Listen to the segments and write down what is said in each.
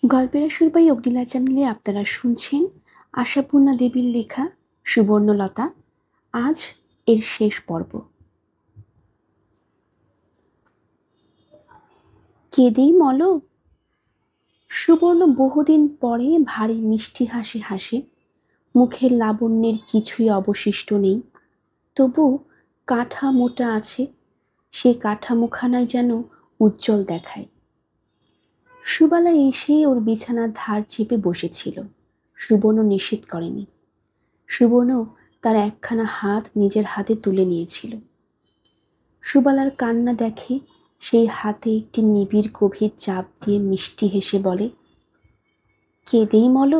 গল্পের আসর বাই অগ্নিলা চ্যানেলে আপনারা শুনছেন আশাপূর্ণা দেবীর লেখা সুবর্ণলতা। আজ এর শেষ পর্ব। কেঁদেই মল। সুবর্ণ বহুদিন পরে ভারী মিষ্টি হাসি হাসে। মুখের লাবণ্যের কিছুই অবশিষ্ট নেই, তবু কাঠা মোটা আছে। সেই কাঠামোখানায় যেন উজ্জ্বল দেখায়। সুবালা এসে ওর বিছানার ধার চেপে বসেছিল। সুবর্ণ নিষেধ করেনি। সুবর্ণ তার একখানা হাত নিজের হাতে তুলে নিয়েছিল। সুবালার কান্না দেখে সেই হাতে একটি নিবিড় গভীর চাপ দিয়ে মিষ্টি হেসে বলে, কেঁদেই মল।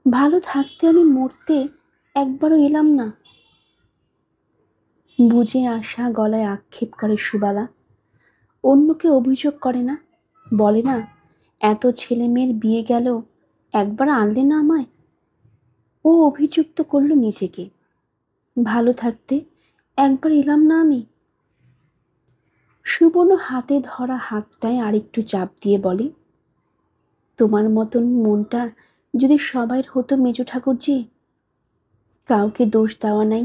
ভালো থাকতে আমি মরতে একবারও এলাম না। বুঝে আসা গলায় আক্ষেপ করে সুবালা। অন্যকে অভিযোগ করে না, বলে না এত ছেলে মেয়ের বিয়ে গেল, একবার আনলে না আমায়। ও অভিযুক্ত করল নিজেকে। ভালো থাকতে একবার এলাম না আমি। সুবর্ণ হাতে ধরা হাতটায় আরেকটু চাপ দিয়ে বলে, তোমার মতন মনটা যদি সবাইয়ের হতো মেজো ঠাকুরজি। কাউকে দোষ দেওয়া নাই,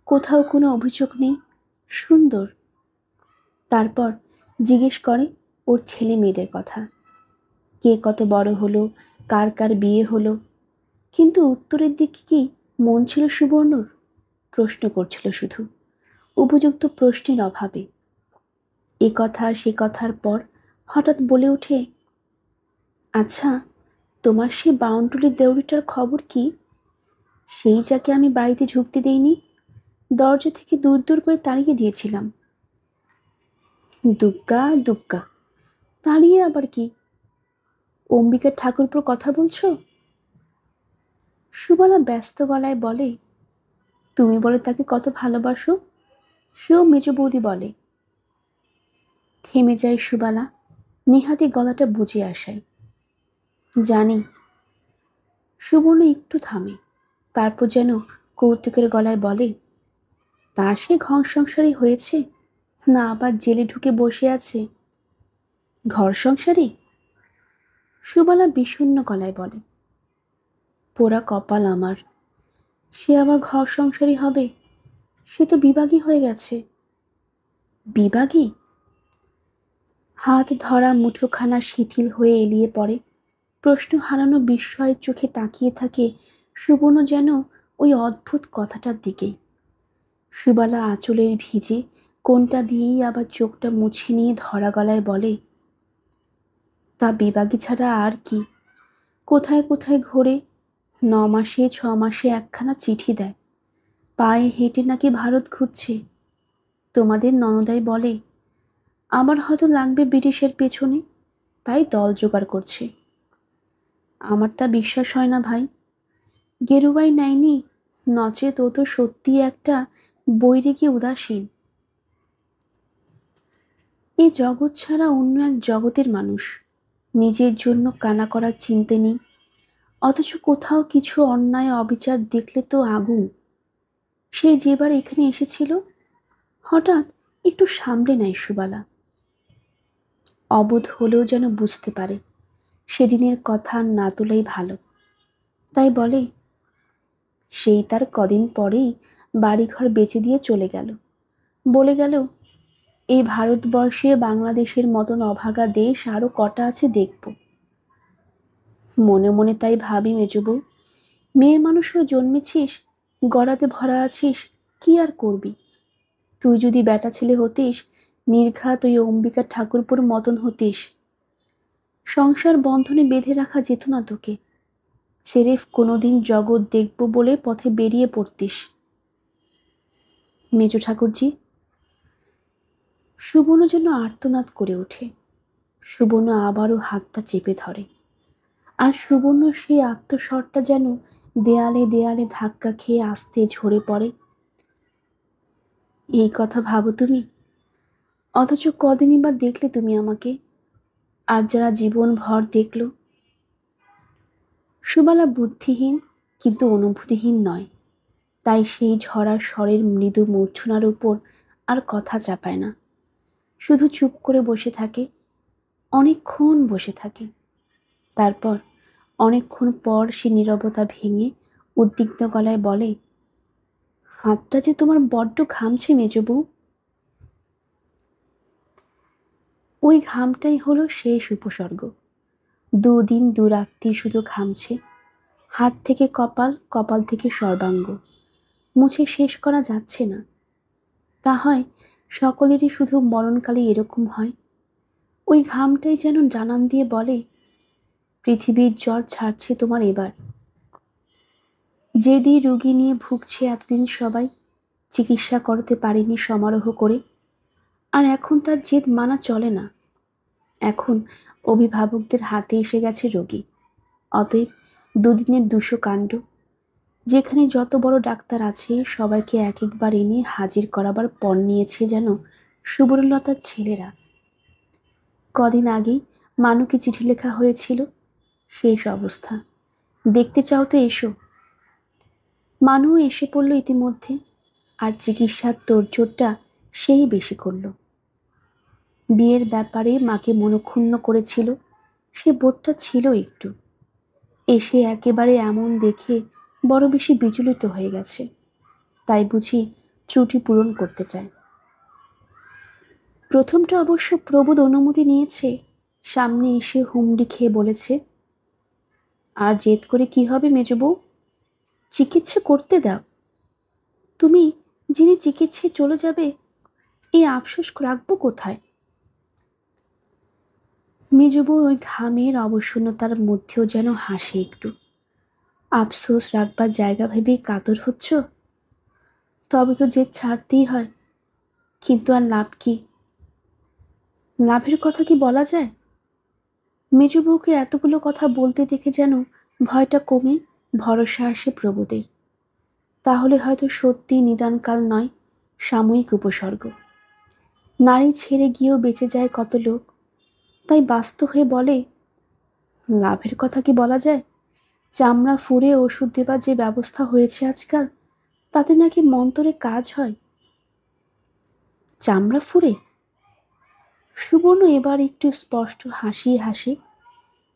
কোথাও কোনো অভিযোগ নেই, সুন্দর। তারপর জিজ্ঞেস করে ওর ছেলে মেয়েদের কথা, কে কত বড় হলো, কার কার বিয়ে হলো। কিন্তু উত্তরের দিকে কি মন ছিল সুবর্ণর? প্রশ্ন করছিল শুধু, উপযুক্ত প্রশ্নের অভাবে। এ কথা সে কথার পর হঠাৎ বলে ওঠে, আচ্ছা, তোমার সেই বাউন্ডুলির দেউড়িটার খবর কি? সেই যাকে আমি বাড়িতে ঢুকতে দেইনি, দরজা থেকে দূর দূর করে তাড়িয়ে দিয়েছিলাম। দুগ্গা দুগ্গা, তাড়িয়ে আবার কি? অম্বিকার ঠাকুরপুর কথা বলছো? সুবালা ব্যস্ত গলায় বলে, তুমি বলে তাকে কত ভালোবাসো, সেও মেজ বৌদি বলে। থেমে যায় সুবালা, নিহাতি গলাটা বুঝে আসায়। জানি। সুবর্ণ একটু থামে, তারপর যেন কৌতুকের গলায় বলে, তা সে ঘর সংসারই হয়েছে, না আবার জেলে ঢুকে বসে আছে? ঘর সংসারই? সুবালা বিষণ্ণ গলায় বলে, পোড়া কপাল আমার। সে আবার ঘর সংসারই হবে? সে তো বিভাগী হয়ে গেছে। বিভাগী? হাত ধরা মুঠোখানা শিথিল হয়ে এলিয়ে পড়ে। প্রশ্ন হারানো বিস্ময়ের চোখে তাকিয়ে থাকে সুবর্ণ যেন ওই অদ্ভুত কথাটার দিকেই। সুবালা আঁচলের ভিজে কোনটা দিয়েই আবার চোখটা মুছে নিয়ে ধরা গলায় বলে, তা বিভাগী ছাড়া আর কি? কোথায় কোথায় ঘোরে, 9 মাসে 6 মাসে একখানা চিঠি দেয়। পায়ে হেঁটে নাকি ভারত ঘুরছে। তোমাদের ননদাই বলে, আমার হয়তো লাগবে ব্রিটিশের পেছনে, তাই দল জোগাড় করছে। আমার তা বিশ্বাস হয় না ভাই। গেরুয়াই নেয়নি, নচেত ও তো সত্যি একটা বৈরাগী উদাসীন। এই জগৎ ছাড়া অন্য এক জগতের মানুষ। নিজের জন্য কানা করার চিন্তে নেই, অথচ কোথাও কিছু অন্যায় অবিচার দেখলে তো আগুন। সে যেবার এখানে এসেছিল, হঠাৎ একটু সামলে নেয় সুবালা। অবোধ হলেও যেন বুঝতে পারে সেদিনের কথা না তোলাই ভালো। তাই বলে, সেই তার কদিন পরেই বাড়িঘর বেচে দিয়ে চলে গেল। বলে গেল, এই ভারতবর্ষে বাংলাদেশের মতন অভাগা দেশ আরও কটা আছে দেখব। মনে মনে তাই ভাবি, মেজবউ, মেয়ে মানুষ হয়ে জন্মেছিস, গড়াতে ভরা আছিস, কি আর করবি? তুই যদি বেটা ছেলে হতিস, নির্ঘাত ওই অম্বিকা ঠাকুরপুর মতন হতিস। সংসার বন্ধনে বেঁধে রাখা যেত না তোকে। সেরেফ কোনোদিন জগৎ দেখব বলে পথে বেরিয়ে পড়তিস। মেজ ঠাকুরজি। সুবর্ণ যেন আর্তনাদ করে ওঠে। সুবর্ণ আবারও হাতটা চেপে ধরে, আর সুবর্ণ সেই আত্মস্বরটা যেন দেয়ালে দেয়ালে ধাক্কা খেয়ে আস্তে ঝরে পড়ে। এই কথা ভাবো তুমি, অথচ কদিনই বা দেখলে তুমি আমাকে, আর যারা জীবন ভর দেখল। সুবালা বুদ্ধিহীন কিন্তু অনুভূতিহীন নয়, তাই সেই ঝরা স্বরের মৃদু মূর্ছনার উপর আর কথা চাপায় না, শুধু চুপ করে বসে থাকে। অনেকক্ষণ বসে থাকে। তারপর অনেকক্ষণ পর সে নীরবতা ভেঙে উদ্বিগ্ন গলায় বলে, হাতটা যে তোমার বড্ড ঘামছে মেজবউ। ওই ঘামটাই হলো শেষ উপসর্গ। 2 দিন 2 রাত্রি শুধু ঘামছে, হাত থেকে কপাল, কপাল থেকে সর্বাঙ্গ, মুছে শেষ করা যাচ্ছে না। তা হয় সকলেরই শুধু মরণকালে এরকম হয়। ওই ঘামটাই যেন জানান দিয়ে বলে, পৃথিবীর জ্বর ছাড়ছে তোমার এবার। যেদি রুগী নিয়ে ভুগছে এতদিন সবাই, চিকিৎসা করতে পারেনি সমারোহ করে, আর এখন তার জেদ মানা চলে না। এখন অভিভাবকদের হাতে এসে গেছে রোগী। অতএব 2 দিনের 200 কাণ্ড। যেখানে যত বড় ডাক্তার আছে সবাইকে এক একবার এনে হাজির করাবার পণ নিয়েছে যেন সুবর্ণলতার ছেলেরা। কদিন আগেই মানুকে চিঠি লেখা হয়েছিল, শেষ অবস্থা। দেখতে চাও তো এসো। মানু এসে পড়ল ইতিমধ্যে, আর চিকিৎসার তোড়জোড়টা সেই বেশি করল। বিয়ের ব্যাপারে মাকে মনক্ষুণ্ণ করেছিল, সে বোধটা ছিল একটু। এসে একেবারে এমন দেখে বড় বেশি বিচলিত হয়ে গেছে, তাই বুঝি ত্রুটি পূরণ করতে চায়। প্রথমটা অবশ্য প্রবোধ অনুমতি নিয়েছে, সামনে এসে হুমড়ি খেয়ে বলেছে, আর জেদ করে কি হবে মেজবউ, চিকিৎসা করতে দাও। তুমি যিনি চিকিৎসায় চলে যাবে, এই আফসোস রাখবো কোথায়? মেজবউ ওই ঘামের অবসন্নতার মধ্যেও যেন হাসে একটু। আফসোস রাখবার জায়গা ভেবেই কাতর হচ্ছ? তবে তো জেদ ছাড়তেই হয়, কিন্তু আর লাভ কি? লাভের কথা কি বলা যায়? মেজবউকে এতগুলো কথা বলতে দেখে যেন ভয়টা কমে ভরসা আসে প্রবোধের। তাহলে হয়তো সত্যি নিদানকাল নয়, সাময়িক উপসর্গ। নারী ছেড়ে গিয়েও বেঁচে যায় কত লোক, তাই ব্যস্ত হয়ে বলে, লাভের কথা কি বলা যায়? চামড়া ফুঁড়ে ওষুধ দেবার যে ব্যবস্থা হয়েছে আজকাল, তাতে নাকি মন্তরে কাজ হয়। চামড়া ফুঁড়ে? সুবর্ণ এবার একটু স্পষ্ট হাসি হাসে।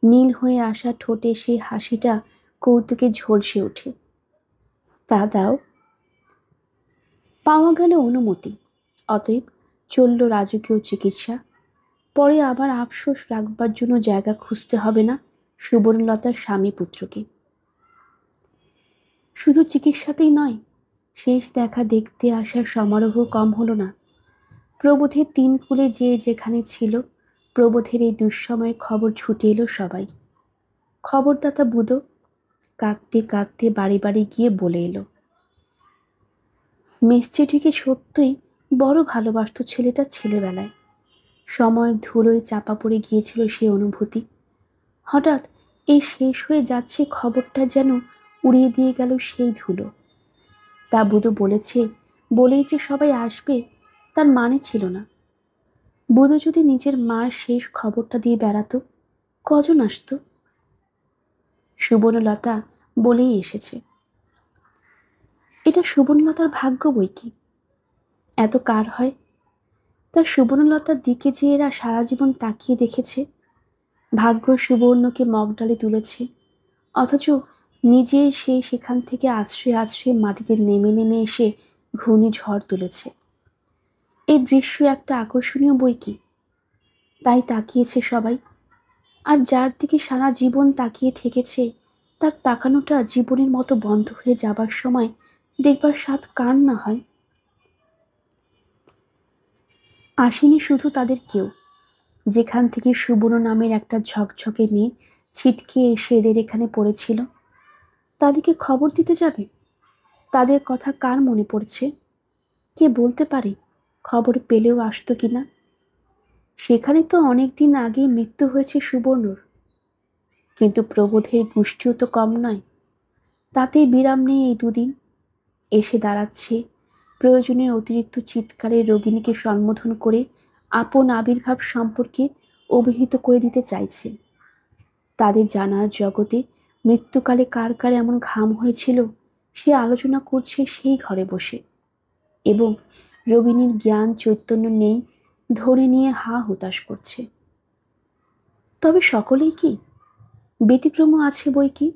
নীল হয়ে আসা ঠোঁটে সেই হাসিটা কৌতুকে ঝলসে ওঠে। তা দাও। পাওয়া গেল অনুমতি, অতএব চলল রাজকীয় চিকিৎসা। পরে আবার আফসোস রাখবার জন্য জায়গা খুঁজতে হবে না সুবর্ণলতার স্বামী পুত্রকে। শুধু চিকিৎসাতেই নয়, শেষ দেখা দেখতে আসার সমারোহ কম হলো না। প্রবোধের 3 কুলে যে যেখানে ছিল, প্রবোধের এই দুঃসময়ের খবর ছুটে এলো সবাই। খবরদাতা বুধো কাঁদতে কাঁদতে বাড়ি বাড়ি গিয়ে বলে এলো, মেসচিঠিকে সত্যই বড় ভালোবাসত ছেলেটা ছেলেবেলায়। সময়ের ধুলোয় চাপা পড়ে গিয়েছিল সে অনুভূতি। হঠাৎ এই শেষ হয়ে যাচ্ছে খবরটা যেন উড়িয়ে দিয়ে গেল সেই ধুলো। তা বুধো বলেছে বলেই যে সবাই আসবে তার মানে ছিল না। বুধো যদি নিজের মার শেষ খবরটা দিয়ে বেড়াতো, কজন আসতো? সুবর্ণলতা বলেই এসেছে। এটা সুবর্ণলতার ভাগ্য বই কি। এত কার হয়? তার সুবর্ণলতার দিকে যে এরা সারা জীবন তাকিয়ে দেখেছে। ভাগ্য সুবর্ণকে মগডালে তুলেছে, অথচ নিজে সে সেখান থেকে আশ্রয়ে আশ্রয়ে মাটিতে নেমে নেমে এসে ঘূর্ণিঝড় তুলেছে। এই দৃশ্য একটা আকর্ষণীয় বই কি, তাই তাকিয়েছে সবাই। আর যার দিকে সারা জীবন তাকিয়ে থেকেছে, তার তাকানোটা জীবনের মতো বন্ধ হয়ে যাবার সময় দেখবার স্বাদ কার না হয়? আসেনি শুধু তাদের কেউ। যেখান থেকে সুবর্ণ নামের একটা ঝকঝকে মেয়ে ছিটকে এসে এদের এখানে পড়েছিল, তাদেরকে খবর দিতে যাবে। তাদের কথা কার মনে পড়ছে? কে বলতে পারে খবর পেলেও আসতো কিনা? সেখানে তো অনেক দিন আগে মৃত্যু হয়েছে সুবর্ণর। কিন্তু প্রবোধের গোষ্ঠীও তো কম নয়। তাতেই বিরাম নেই এই 2 দিন। এসে দাঁড়াচ্ছে প্রয়োজনের অতিরিক্ত চিৎকারে রোগিণীকে সম্বোধন করে আপন আবির্ভাব সম্পর্কে অভিহিত করে দিতে চাইছে। তাদের জানার জগতে মৃত্যুকালে কার কার এমন ঘাম হয়েছিল সে আলোচনা করছে সেই ঘরে বসে, এবং রোগিণীর জ্ঞান চৈতন্য নেই ধরে নিয়ে হা হুতাশ করছে। তবে সকলেই কি? ব্যতিক্রমও আছে বই কি।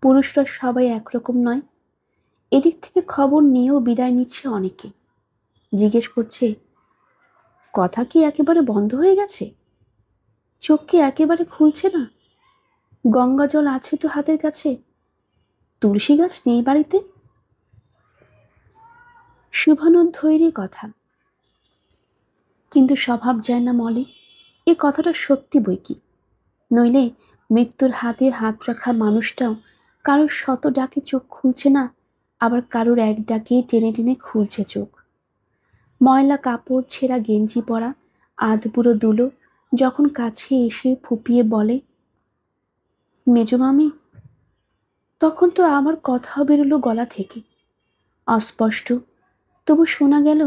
পুরুষরা সবাই একরকম নয়। এদিক থেকে খবর নিয়েও বিদায় নিচ্ছে অনেকে। জিজ্ঞেস করছে, কথা কি একেবারে বন্ধ হয়ে গেছে? চোখ কি একেবারে খুলছে না? গঙ্গা জল আছে তো হাতের কাছে, তুলসী গাছ নেই বাড়িতে? শুভানুধ্বৈরী কথা, কিন্তু স্বভাব যায় না মলে। এ কথাটা সত্যি বই কি। নইলে মৃত্যুর হাতে হাত রাখা মানুষটাও কারোর শত ডাকে চোখ খুলছে না, আবার কারোর এক ডাকে টেনে টেনে খুলছে চোখ। ময়লা কাপড় ছেঁড়া গেঞ্জি পরা আধবুড়ো দুলো যখন কাছে এসে ফুপিয়ে বলে, মেজো মামি, তখন তো আমার কথাও বেরোলো গলা থেকে, অস্পষ্ট, তবু শোনা গেল,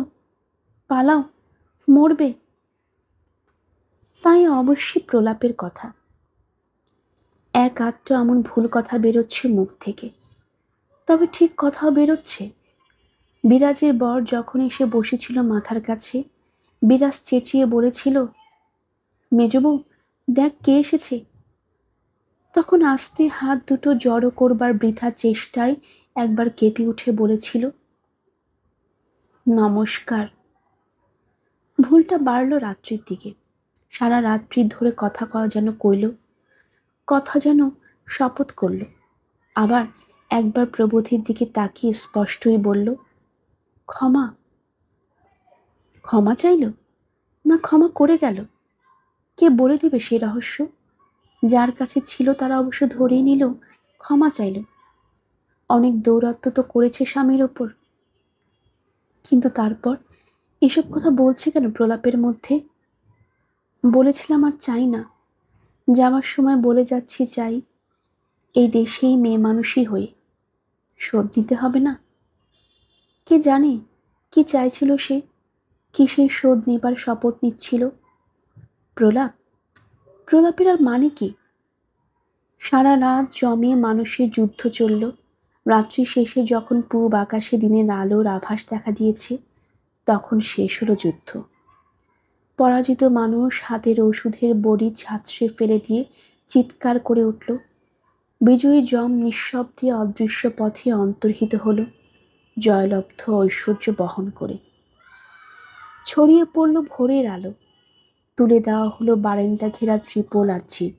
পালাও, মরবে। তাই অবশ্যই প্রলাপের কথা। এক আধটো এমন ভুল কথা বেরোচ্ছে মুখ থেকে, তবে ঠিক কথাও বেরোচ্ছে। বিরাজের বর যখন এসে বসেছিল মাথার কাছে, বিরাজ চেঁচিয়ে বলেছিল, মেজবউ, দেখ কে এসেছে। তখন আস্তে হাত দুটো জড়ো করবার বৃথা চেষ্টায় একবার কেঁপে উঠে বলেছিল, নমস্কার। ভুলটা বাড়ল রাত্রির দিকে। সারা রাত্রি ধরে কথা কওয়া যেন কইল, কথা যেন শপথ করল। আবার একবার প্রবোধের দিকে তাকিয়ে স্পষ্টই বলল, ক্ষমা। ক্ষমা চাইল না ক্ষমা করে গেল? কে বলে দিবে সে রহস্য? যার কাছে ছিল তারা অবশ্য ধরেই নিল ক্ষমা চাইল। অনেক দৌরাত্ম্য তো করেছে স্বামীর ওপর, কিন্তু তারপর এসব কথা বলছে কেন প্রলাপের মধ্যে? বলেছিলাম আর চাই না, যাওয়ার সময় বলে যাচ্ছি চাই, এই দেশেই মেয়ে মানুষই হয়ে শোধ নিতে হবে না? কে জানে কি চাইছিল সে, কিসের শোধ নেবার শপথ নিচ্ছিল? প্রলাপ? প্রলাপের আর মানে কি? সারা রাত জমে মানুষের যুদ্ধ চলল। রাত্রি শেষে যখন পূব আকাশে দিনের আলোর আভাস দেখা দিয়েছে, তখন শেষ হলো যুদ্ধ। পরাজিত মানুষ হাতের ওষুধের বড়ি ছাঁচড়ে ফেলে দিয়ে চিৎকার করে উঠল। বিজয়ী যম নিঃশব্দে অদৃশ্য পথে অন্তর্হিত হল, জয়লব্ধ ঐশ্বর্য বহন করে। ছড়িয়ে পড়ল ভোরের আলো। তুলে দেওয়া হলো বারান্দা ঘেরা ত্রিপল আর চিক।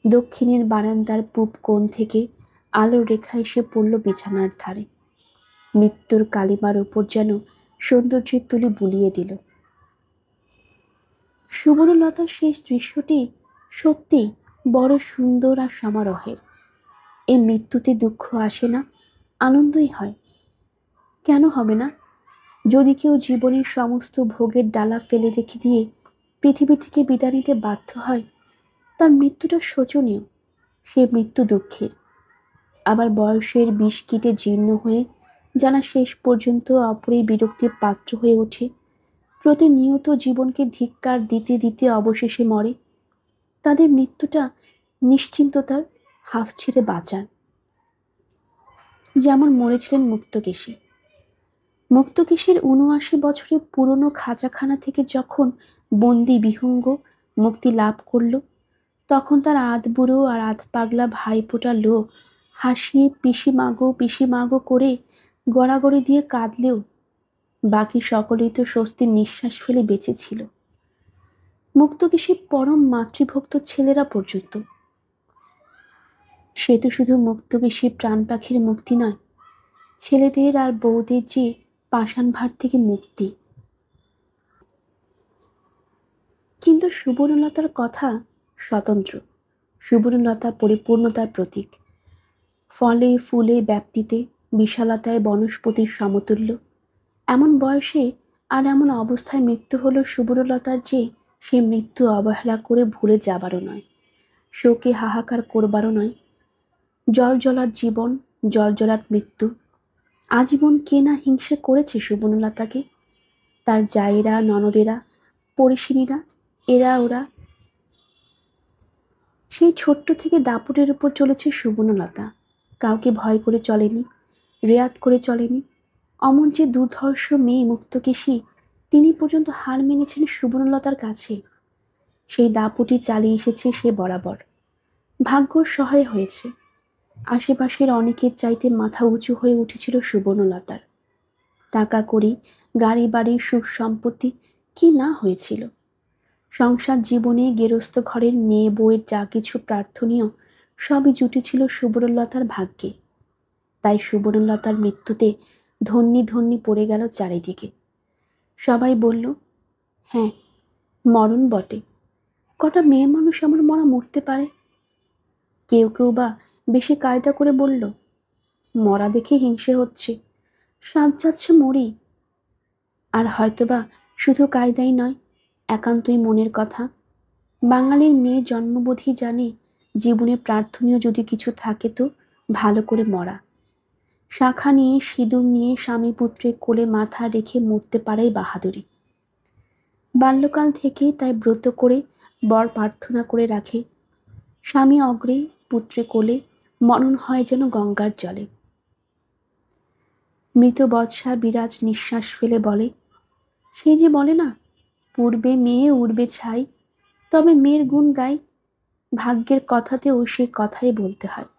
দক্ষিণের বারান্দার পূব কোণ থেকে আলোর রেখা এসে পড়ল বিছানার ধারে। মৃত্যুর কালিমার ওপর যেন সৌন্দর্যের তুলি বুলিয়ে দিল। সুবর্ণলতার শেষ দৃশ্যটি সত্যি বড় সুন্দর আর সমারোহের। এই মৃত্যুতে দুঃখ আসে না, আনন্দই হয়। কেন হবে না? যদি কেউ জীবনের সমস্ত ভোগের ডালা ফেলে রেখে দিয়ে পৃথিবী থেকে বিদায় নিতে বাধ্য হয়, তার মৃত্যুটা শোচনীয়, সে মৃত্যু দুঃখের। আবার বয়সের বিষ কিটে জীর্ণ হয়ে যারা শেষ পর্যন্ত অপরের বিরক্তির পাত্র হয়ে ওঠে, প্রতিনিয়ত জীবনকে ধিক্কার দিতে দিতে অবশেষে মরে, তাদের মৃত্যুটা নিশ্চিন্ততার হাফ ছেড়ে বাঁচান। যেমন মরেছিলেন মুক্তকেশী। মুক্তকেশীর ৭৯ বছরের পুরনো খাঁচাখানা থেকে যখন বন্দি বিহঙ্গ মুক্তি লাভ করল, তখন তার আধবুড়ো আর আধ পাগলা ভাইফোঁটা লোক হাসিয়ে পিসি মাগো করে গড়াগড়ি দিয়ে কাঁদলেও বাকি সকলেই তো স্বস্তির নিঃশ্বাস ফেলে বেঁচেছিল। মুক্তকেশীর পরম মাতৃভক্ত ছেলেরা পর্যন্ত। সে তো শুধু মুক্তকেশীর প্রাণ পাখির মুক্তি নয়, ছেলেদের আর বউদের যে পাষাণ ভার থেকে মুক্তি। কিন্তু সুবর্ণলতার কথা স্বতন্ত্র। সুবর্ণলতা পরিপূর্ণতার প্রতীক। ফলে ফুলে ব্যাপ্তিতে বিশালতায় বনস্পতির সমতুল্য। এমন বয়সে আর এমন অবস্থায় মৃত্যু হলো সুবর্ণলতার, যে সে মৃত্যু অবহেলা করে ভুলে যাবারও নয়, শোকে হাহাকার করবারও নয়। জল জ্বলার জীবন, জল জ্বলার মৃত্যু। আজীবন কে না হিংসে করেছে সুবর্ণলতাকে, তার জায়েরা, ননদেরা, পরিশিনীরা, এরা ওরা। সেই ছোট্ট থেকে দাপুটের উপর চলেছে সুবর্ণলতা। কাউকে ভয় করে চলেনি, রেয়াত করে চলেনি। অমন যে দুর্ধর্ষ মেয়ে মুক্তকেশী, তিনি পর্যন্ত হার মেনেছেন সুবর্ণলতার কাছে। সেই দাপুটি চালিয়ে এসেছে সে বরাবর। ভাগ্য সহায় হয়েছে। আশেপাশের অনেকের চাইতে মাথা উঁচু হয়ে উঠেছিল সুবর্ণলতার। টাকা কড়ি, গাড়ি বাড়ি, সুখ সম্পত্তি কি না হয়েছিল। সংসার জীবনে গেরস্থ ঘরের মেয়ে বউয়ের যা কিছু প্রার্থনীয় সবই জুটেছিল সুবর্ণলতার ভাগ্যে। তাই সুবর্ণলতার মৃত্যুতে ধন্যী ধন্যী পড়ে গেল চারিদিকে। সবাই বলল, হ্যাঁ, মরণ বটে, কটা মেয়ে মানুষ আমার মরা মরতে পারে। কেউ কেউ বা বেশি কায়দা করে বলল, মরা দেখে হিংসে হচ্ছে, সাজ যাচ্ছে মরি। আর হয়তোবা শুধু কায়দাই নয়, একান্তই মনের কথা। বাঙালির মেয়ে জন্মবোধই জানে জীবনে প্রার্থনীয় যদি কিছু থাকে তো ভালো করে মরা। শাখা নিয়ে, সিঁদুর নিয়ে স্বামী পুত্রের কোলে মাথা রেখে মরতে পারাই বাহাদুরি। বাল্যকাল থেকেই তাই ব্রত করে বর প্রার্থনা করে রাখে, স্বামী অগ্রে পুত্রে কোলে মরণ হয় যেন গঙ্গার জলে। মৃত বৎসা বিরাজ নিঃশ্বাস ফেলে বলে, সে যে বলে না, পূর্বে মেয়ে উড়বে ছাই, তবে মেয়ের গুণ গাই। ভাগ্যের কথাতেও সে কথাই বলতে হয়।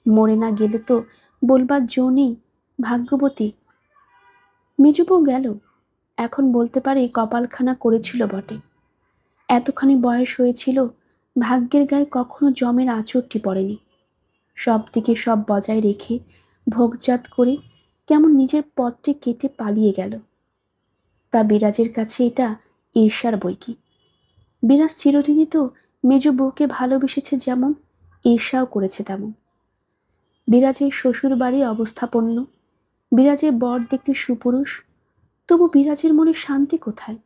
মরে না গেলে তো বলবার জো নেই, ভাগ্যবতী। মেজবউ গেল, এখন বলতে পারে কপালখানা করেছিল বটে। এতখানি বয়স হয়েছিল, ভাগ্যের গায়ে কখনো জমের আঁচড়টি পড়েনি। সব দিকে সব বজায় রেখে ভোগজাত করে কেমন নিজের পথটি কেটে পালিয়ে গেল। তা বিরাজের কাছে এটা ঈর্ষার বই কি। বিরাজ চিরদিনই তো মেজ বউকে ভালোবেসেছে যেমন, ঈর্ষাও করেছে তেমন। বিরাজের শ্বশুর বাড়ি অবস্থাপন্ন, বিরাজের বর দেখতে সুপুরুষ, তবু বিরাজের মনে শান্তি কোথায়?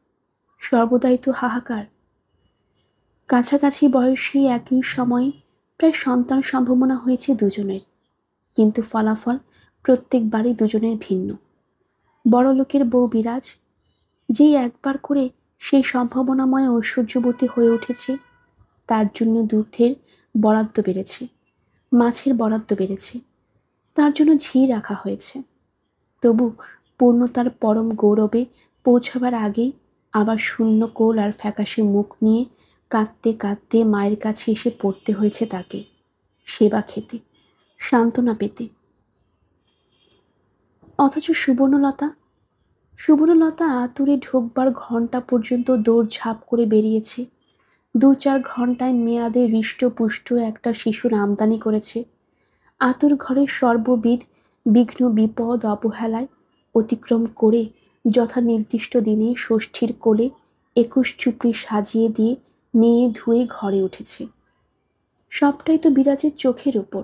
সর্বদাই তো হাহাকার। কাছাকাছি বয়সী একই সময়ে প্রায় সন্তান সম্ভাবনা হয়েছে দুজনের, কিন্তু ফলাফল প্রত্যেকবারই দুজনের ভিন্ন। বড়লোকের বউ বিরাজ, যেই একবার করে সেই সম্ভাবনাময় ঐশ্বর্যবতী হয়ে উঠেছে, তার জন্য দুধের বরাদ্দ বেড়েছে, মাছের বরাদ্দ বেড়েছে, তার জন্য ঝি রাখা হয়েছে। তবু পূর্ণতার পরম গৌরবে পৌঁছাবার আগেই আবার শূন্য কোল আর ফ্যাকাশে মুখ নিয়ে কাঁদতে কাঁদতে মায়ের কাছে এসে পড়তে হয়েছে তাকে, সেবা খেতে, সান্ত্বনা পেতে। অথচ সুবর্ণলতা আতুরে ঢোকবার ঘন্টা পর্যন্ত দৌড়ঝাঁপ করে বেরিয়েছে। 2-4 ঘন্টায় মেয়াদে হৃষ্টপুষ্ট একটা শিশুর আমদানি করেছে। আতুর ঘরের সর্ববিধ বিঘ্ন বিপদ অবহেলায় অতিক্রম করে যথা নির্দিষ্ট দিনে ষষ্ঠীর কোলে 21 চুপড়ি সাজিয়ে দিয়ে নিয়ে ধুয়ে ঘরে উঠেছে। সবটাই তো বিরাজের চোখের ওপর।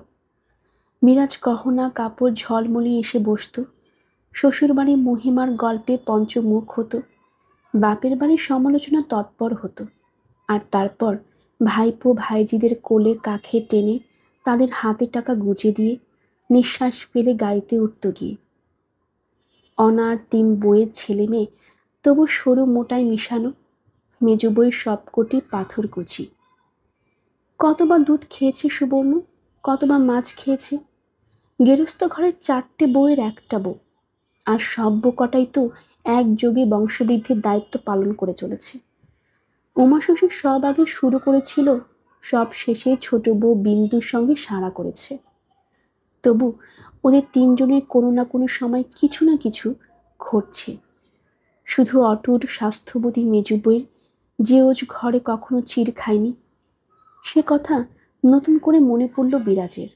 মিরাজ গহনা কাপড় ঝলমলি এসে বসত, শ্বশুরবাড়ির মহিমার গল্পে পঞ্চমুখ হতো, বাপের বাড়ির সমালোচনা তৎপর হতো, আর তারপর ভাইপো ভাইজিদের কোলে কাখে টেনে তাদের হাতে টাকা গুজে দিয়ে নিঃশ্বাস ফেলে গাড়িতে উঠত গিয়ে। অনার 3 বইয়ের ছেলে মেয়ে, তবু সরু মোটায় মিশানো, মেজ বইয়ের সবকটি পাথর কুচি। কতবার দুধ খেয়েছে সুবর্ণ, কতবার মাছ খেয়েছে। গেরস্থ ঘরের 4টে বউয়ের একটা বউ, আর সব কটাই তো একযোগে বংশবৃদ্ধির দায়িত্ব পালন করে চলেছে। উমা শ্বশুর সব আগে শুরু করেছিল, সব শেষে ছোট বউ বিন্দুর সঙ্গে সাড়া করেছে। তবু ওদের 3 জনের কোনো না কোনো সময় কিছু না কিছু ঘটছে। শুধু অটুট স্বাস্থ্যবতী মেজু বউয়ের যে ওজ ঘরে কখনো চির খায়নি, সে কথা নতুন করে মনে পড়ল বিরাজের।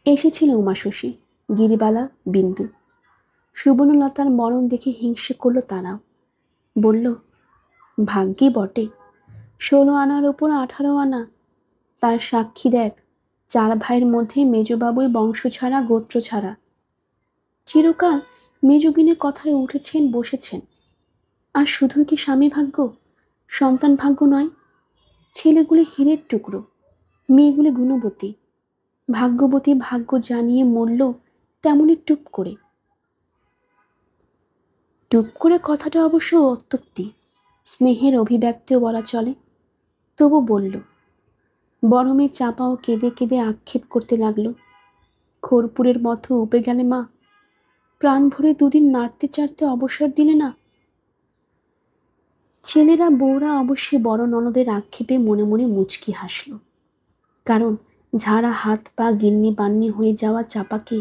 এসেছিল উমা শশী, গিরিবালা, বিন্দু। সুবর্ণলতার মরণ দেখে হিংসে করল তারাও। বলল, ভাগ্যি বটে, 16 আনার ওপর 18 আনা। তার সাক্ষী দেখ, 4 ভাইয়ের মধ্যে মেজবাবুই বংশ ছাড়া গোত্র ছাড়া। চিরকাল মেজগিনের কথায় উঠেছেন বসেছেন। আর শুধুই কি স্বামী ভাগ্য, সন্তান ভাগ্য নয়? ছেলেগুলি হীরের টুকরো, মেয়েগুলি গুণবতী। ভাগ্যবতী ভাগ্য জানিয়ে মরল তেমনই টুপ করে। টুপ করে কথাটা অবশ্য অত্যুক্তি, স্নেহের অভিব্যক্তিও বলা চলে। তবু বলল। বড় মেয়ে চাপাও কেঁদে কেঁদে আক্ষেপ করতে লাগলো, খড়পুরের মতো উপে গেলে মা, প্রাণ ভরে 2 দিন নাড়তে চাড়তে অবসর দিলে না। ছেলেরা বউরা অবশ্যই বড় ননদের আক্ষেপে মনে মনে মুচকি হাসল, কারণ ঝাড়া হাত পা গিন্নি বান্নি হয়ে যাওয়া চাপাকে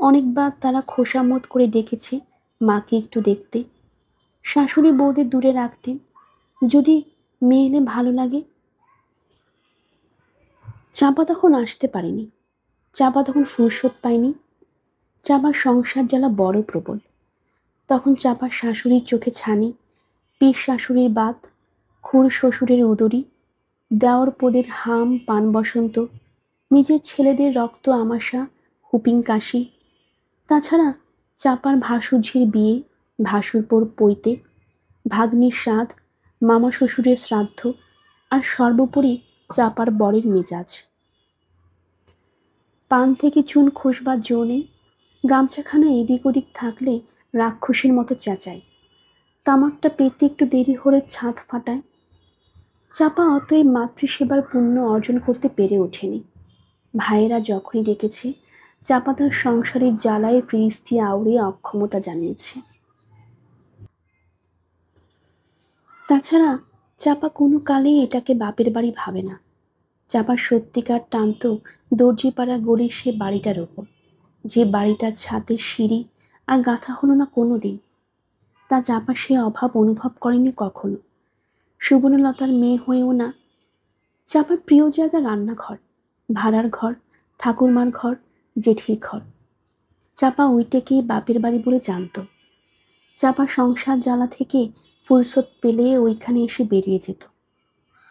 অনেকবার তারা খোসামত করে ডেকেছে মাকে একটু দেখতে, শাশুড়ি বউদের দূরে রাখতেন, যদি মেয়ে এলে ভালো লাগে। চাপা তখন আসতে পারেনি, চাপা তখন ফুরসত পায়নি। চাপার সংসার জ্বালা বড় প্রবল। তখন চাপার শাশুড়ির চোখে ছানি, পীর শাশুড়ির বাত, খুড় শ্বশুরের উদরি, দেওর পোদের হাম পান বসন্ত, নিজের ছেলেদের রক্ত আমাশা, হুপিং কাশি। তাছাড়া চাপার ভাসুরঝির বিয়ে, ভাসুরপোর পৈতে, ভাগ্নির স্বাদ, মামা শ্বশুরের শ্রাদ্ধ, আর সর্বোপরি চাপার বরের মেজাজ। পান থেকে চুন খসবার জো নেই, গামছাখানা এদিক ওদিক থাকলে রাক্ষসীর মতো চেঁচায়, তামাকটা পেতে একটু দেরি হলে ছাদ ফাটায়। চাপা অতএব মাতৃসেবার পুণ্য অর্জন করতে পেরে ওঠেনি। ভাইয়েরা যখনই ডেকেছে, চাপা তার সংসারের জ্বালায় ফিরিস্তি আউড়ে অক্ষমতা জানিয়েছে। তাছাড়া চাপা কোনো কালেই এটাকে বাপের বাড়ি ভাবে না। চাপার সত্যিকার টানত দর্জিপাড়া গলির সে বাড়িটার ওপর, যে বাড়িটার ছাদের সিঁড়ি আর গাঁথা হলো না কোনো দিন। তা চাপা সে অভাব অনুভব করেনি কখনো। সুবর্ণলতার মেয়ে হয়েও না। চাপার প্রিয় জায়গা রান্নাঘর, ভাড়ার ঘর, ঠাকুরমার ঘর, জেঠির ঘর। চাপা ওইটাকেই বাপের বাড়ি বলে জানত। চাপা সংসার জ্বালা থেকে ফুরসত পেলে ওইখানে এসে বেরিয়ে যেত।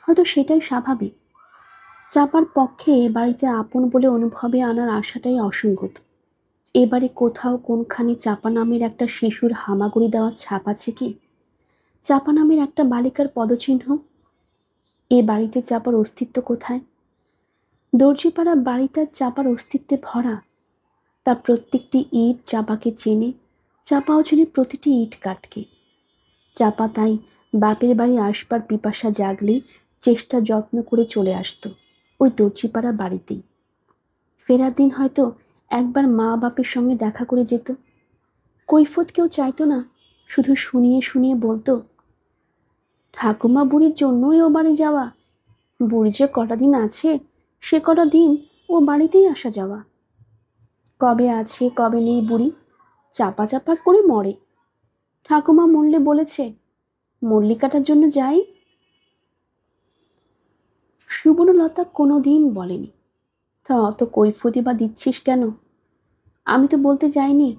হয়তো সেটাই স্বাভাবিক। চাপার পক্ষে এ বাড়িতে আপন বলে অনুভবে আনার আশাটাই অসঙ্গত। এবারে কোথাও কোনখানে চাপা নামের একটা শিশুর হামাগুড়ি দেওয়ার ছাপ আছে কি? চাপা নামের একটা বালিকার পদচিহ্ন? এ বাড়িতে চাপার অস্তিত্ব কোথায়? দর্জিপাড়া বাড়িটার চাপার অস্তিত্বে ভরা। তার প্রত্যেকটি ইট চাপাকে চেনে, চাপাও চেনে প্রতিটি ইট কাঠকে। চাপা তাই বাপের বাড়ি আসবার পিপাসা জাগলে চেষ্টা যত্ন করে চলে আসতো ওই দর্জিপাড়া বাড়িতেই। ফেরার দিন হয়তো একবার মা বাপের সঙ্গে দেখা করে যেত। কৈফত কেউ চাইতো না, শুধু শুনিয়ে শুনিয়ে বলতো, ঠাকুমা বুড়ির জন্যই ও বাড়ি যাওয়া, বুড়ি যে কটা দিন আছে সে কটা দিন ও বাড়িতেই আসা যাওয়া। কবে আছে কবে নেই বুড়ি, চাপা চাপা করে মরে। ঠাকুমা মরলে বলেছে মল্লিকাটার জন্য যাই। সুবর্ণলতা কোনো দিন বলেনি, তা অত কৈফতি বা দিচ্ছিস কেন? আমি তো বলতে যাইনি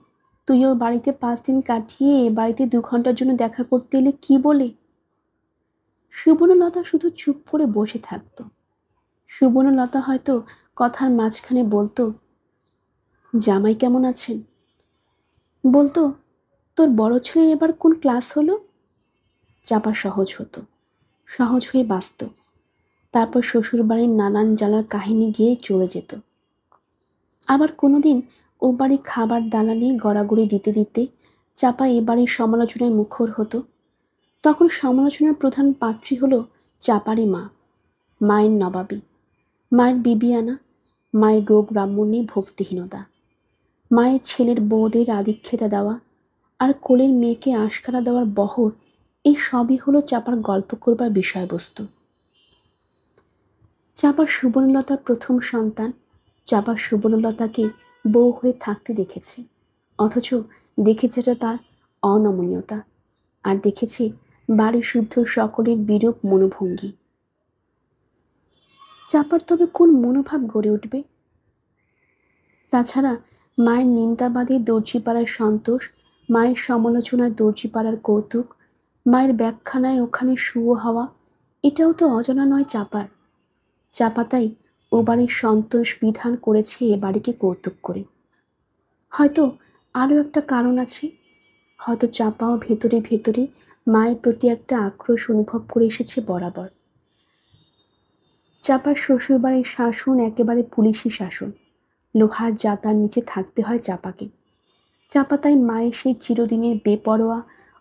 তুইও বাড়িতে 5 দিন কাটিয়ে বাড়িতে 2 ঘন্টার জন্য দেখা করতে এলে কি বলে? সুবর্ণলতা শুধু চুপ করে বসে থাকত। সুবর্ণলতা হয়তো কথার মাঝখানে বলতো, জামাই কেমন আছেন? বলতো, তোর বড় ছেলের এবার কোন ক্লাস হলো? চাপা সহজ হতো, সহজ হয়ে বাঁচত। তারপর শ্বশুরবাড়ির নানান জ্বালার কাহিনী গিয়ে চলে যেত। আবার কোনোদিন ও বাড়ি খাবার দালালি গড়াগড়ি দিতে দিতে চাপা এ বাড়ির সমালোচনায় মুখর হতো। তখন সমালোচনার প্রধান পাত্রী হলো চাপারই মা, মায়ের নবাবী, মায়ের বিবিয়ানা, মায়ের গো ব্রাহ্মণে ভক্তিহীনতা, মায়ের ছেলের বউদের আদিক্ষেতা দেওয়া আর কোলের মেয়েকে আশকারা দেওয়ার বহর, এই সবই হলো চাপার গল্প করবার বিষয়বস্তু। চাপার সুবর্ণলতার প্রথম সন্তান। চাপার সুবর্ণলতাকে বউ হয়ে থাকতে দেখেছে, অথচ দেখেছেটা তার অনমনীয়তা, আর দেখেছে বাড়ি শুদ্ধ সকলের বিরূপ মনোভঙ্গি। চাপার তবে কোন মনোভাব গড়ে উঠবে? তাছাড়া মায়ের নিন্দাবাদে দর্জিপাড়ার সন্তোষ, মায়ের সমালোচনায় দর্জিপাড়ার কৌতুক, মায়ের ব্যাখ্যানায় ওখানে শুয়ো হওয়া, এটাও তো অজানা নয় চাপার। চাপা তাই ও বাড়ির সন্তোষ বিধান করেছে এ বাড়িকে কৌতুক করে। হয়তো আরও একটা কারণ আছে, হয়তো চাপাও ভেতরে ভেতরে মায়ের প্রতি একটা আক্রোশ অনুভব করে এসেছে বরাবর। চাপার শ্বশুরবাড়ির শাসন একেবারে পুলিশি শাসন, লোহার জাতার নিচে থাকতে হয় চাপাকে। চাপা তাই মায়ের সেই চিরদিনের বেপরোয়া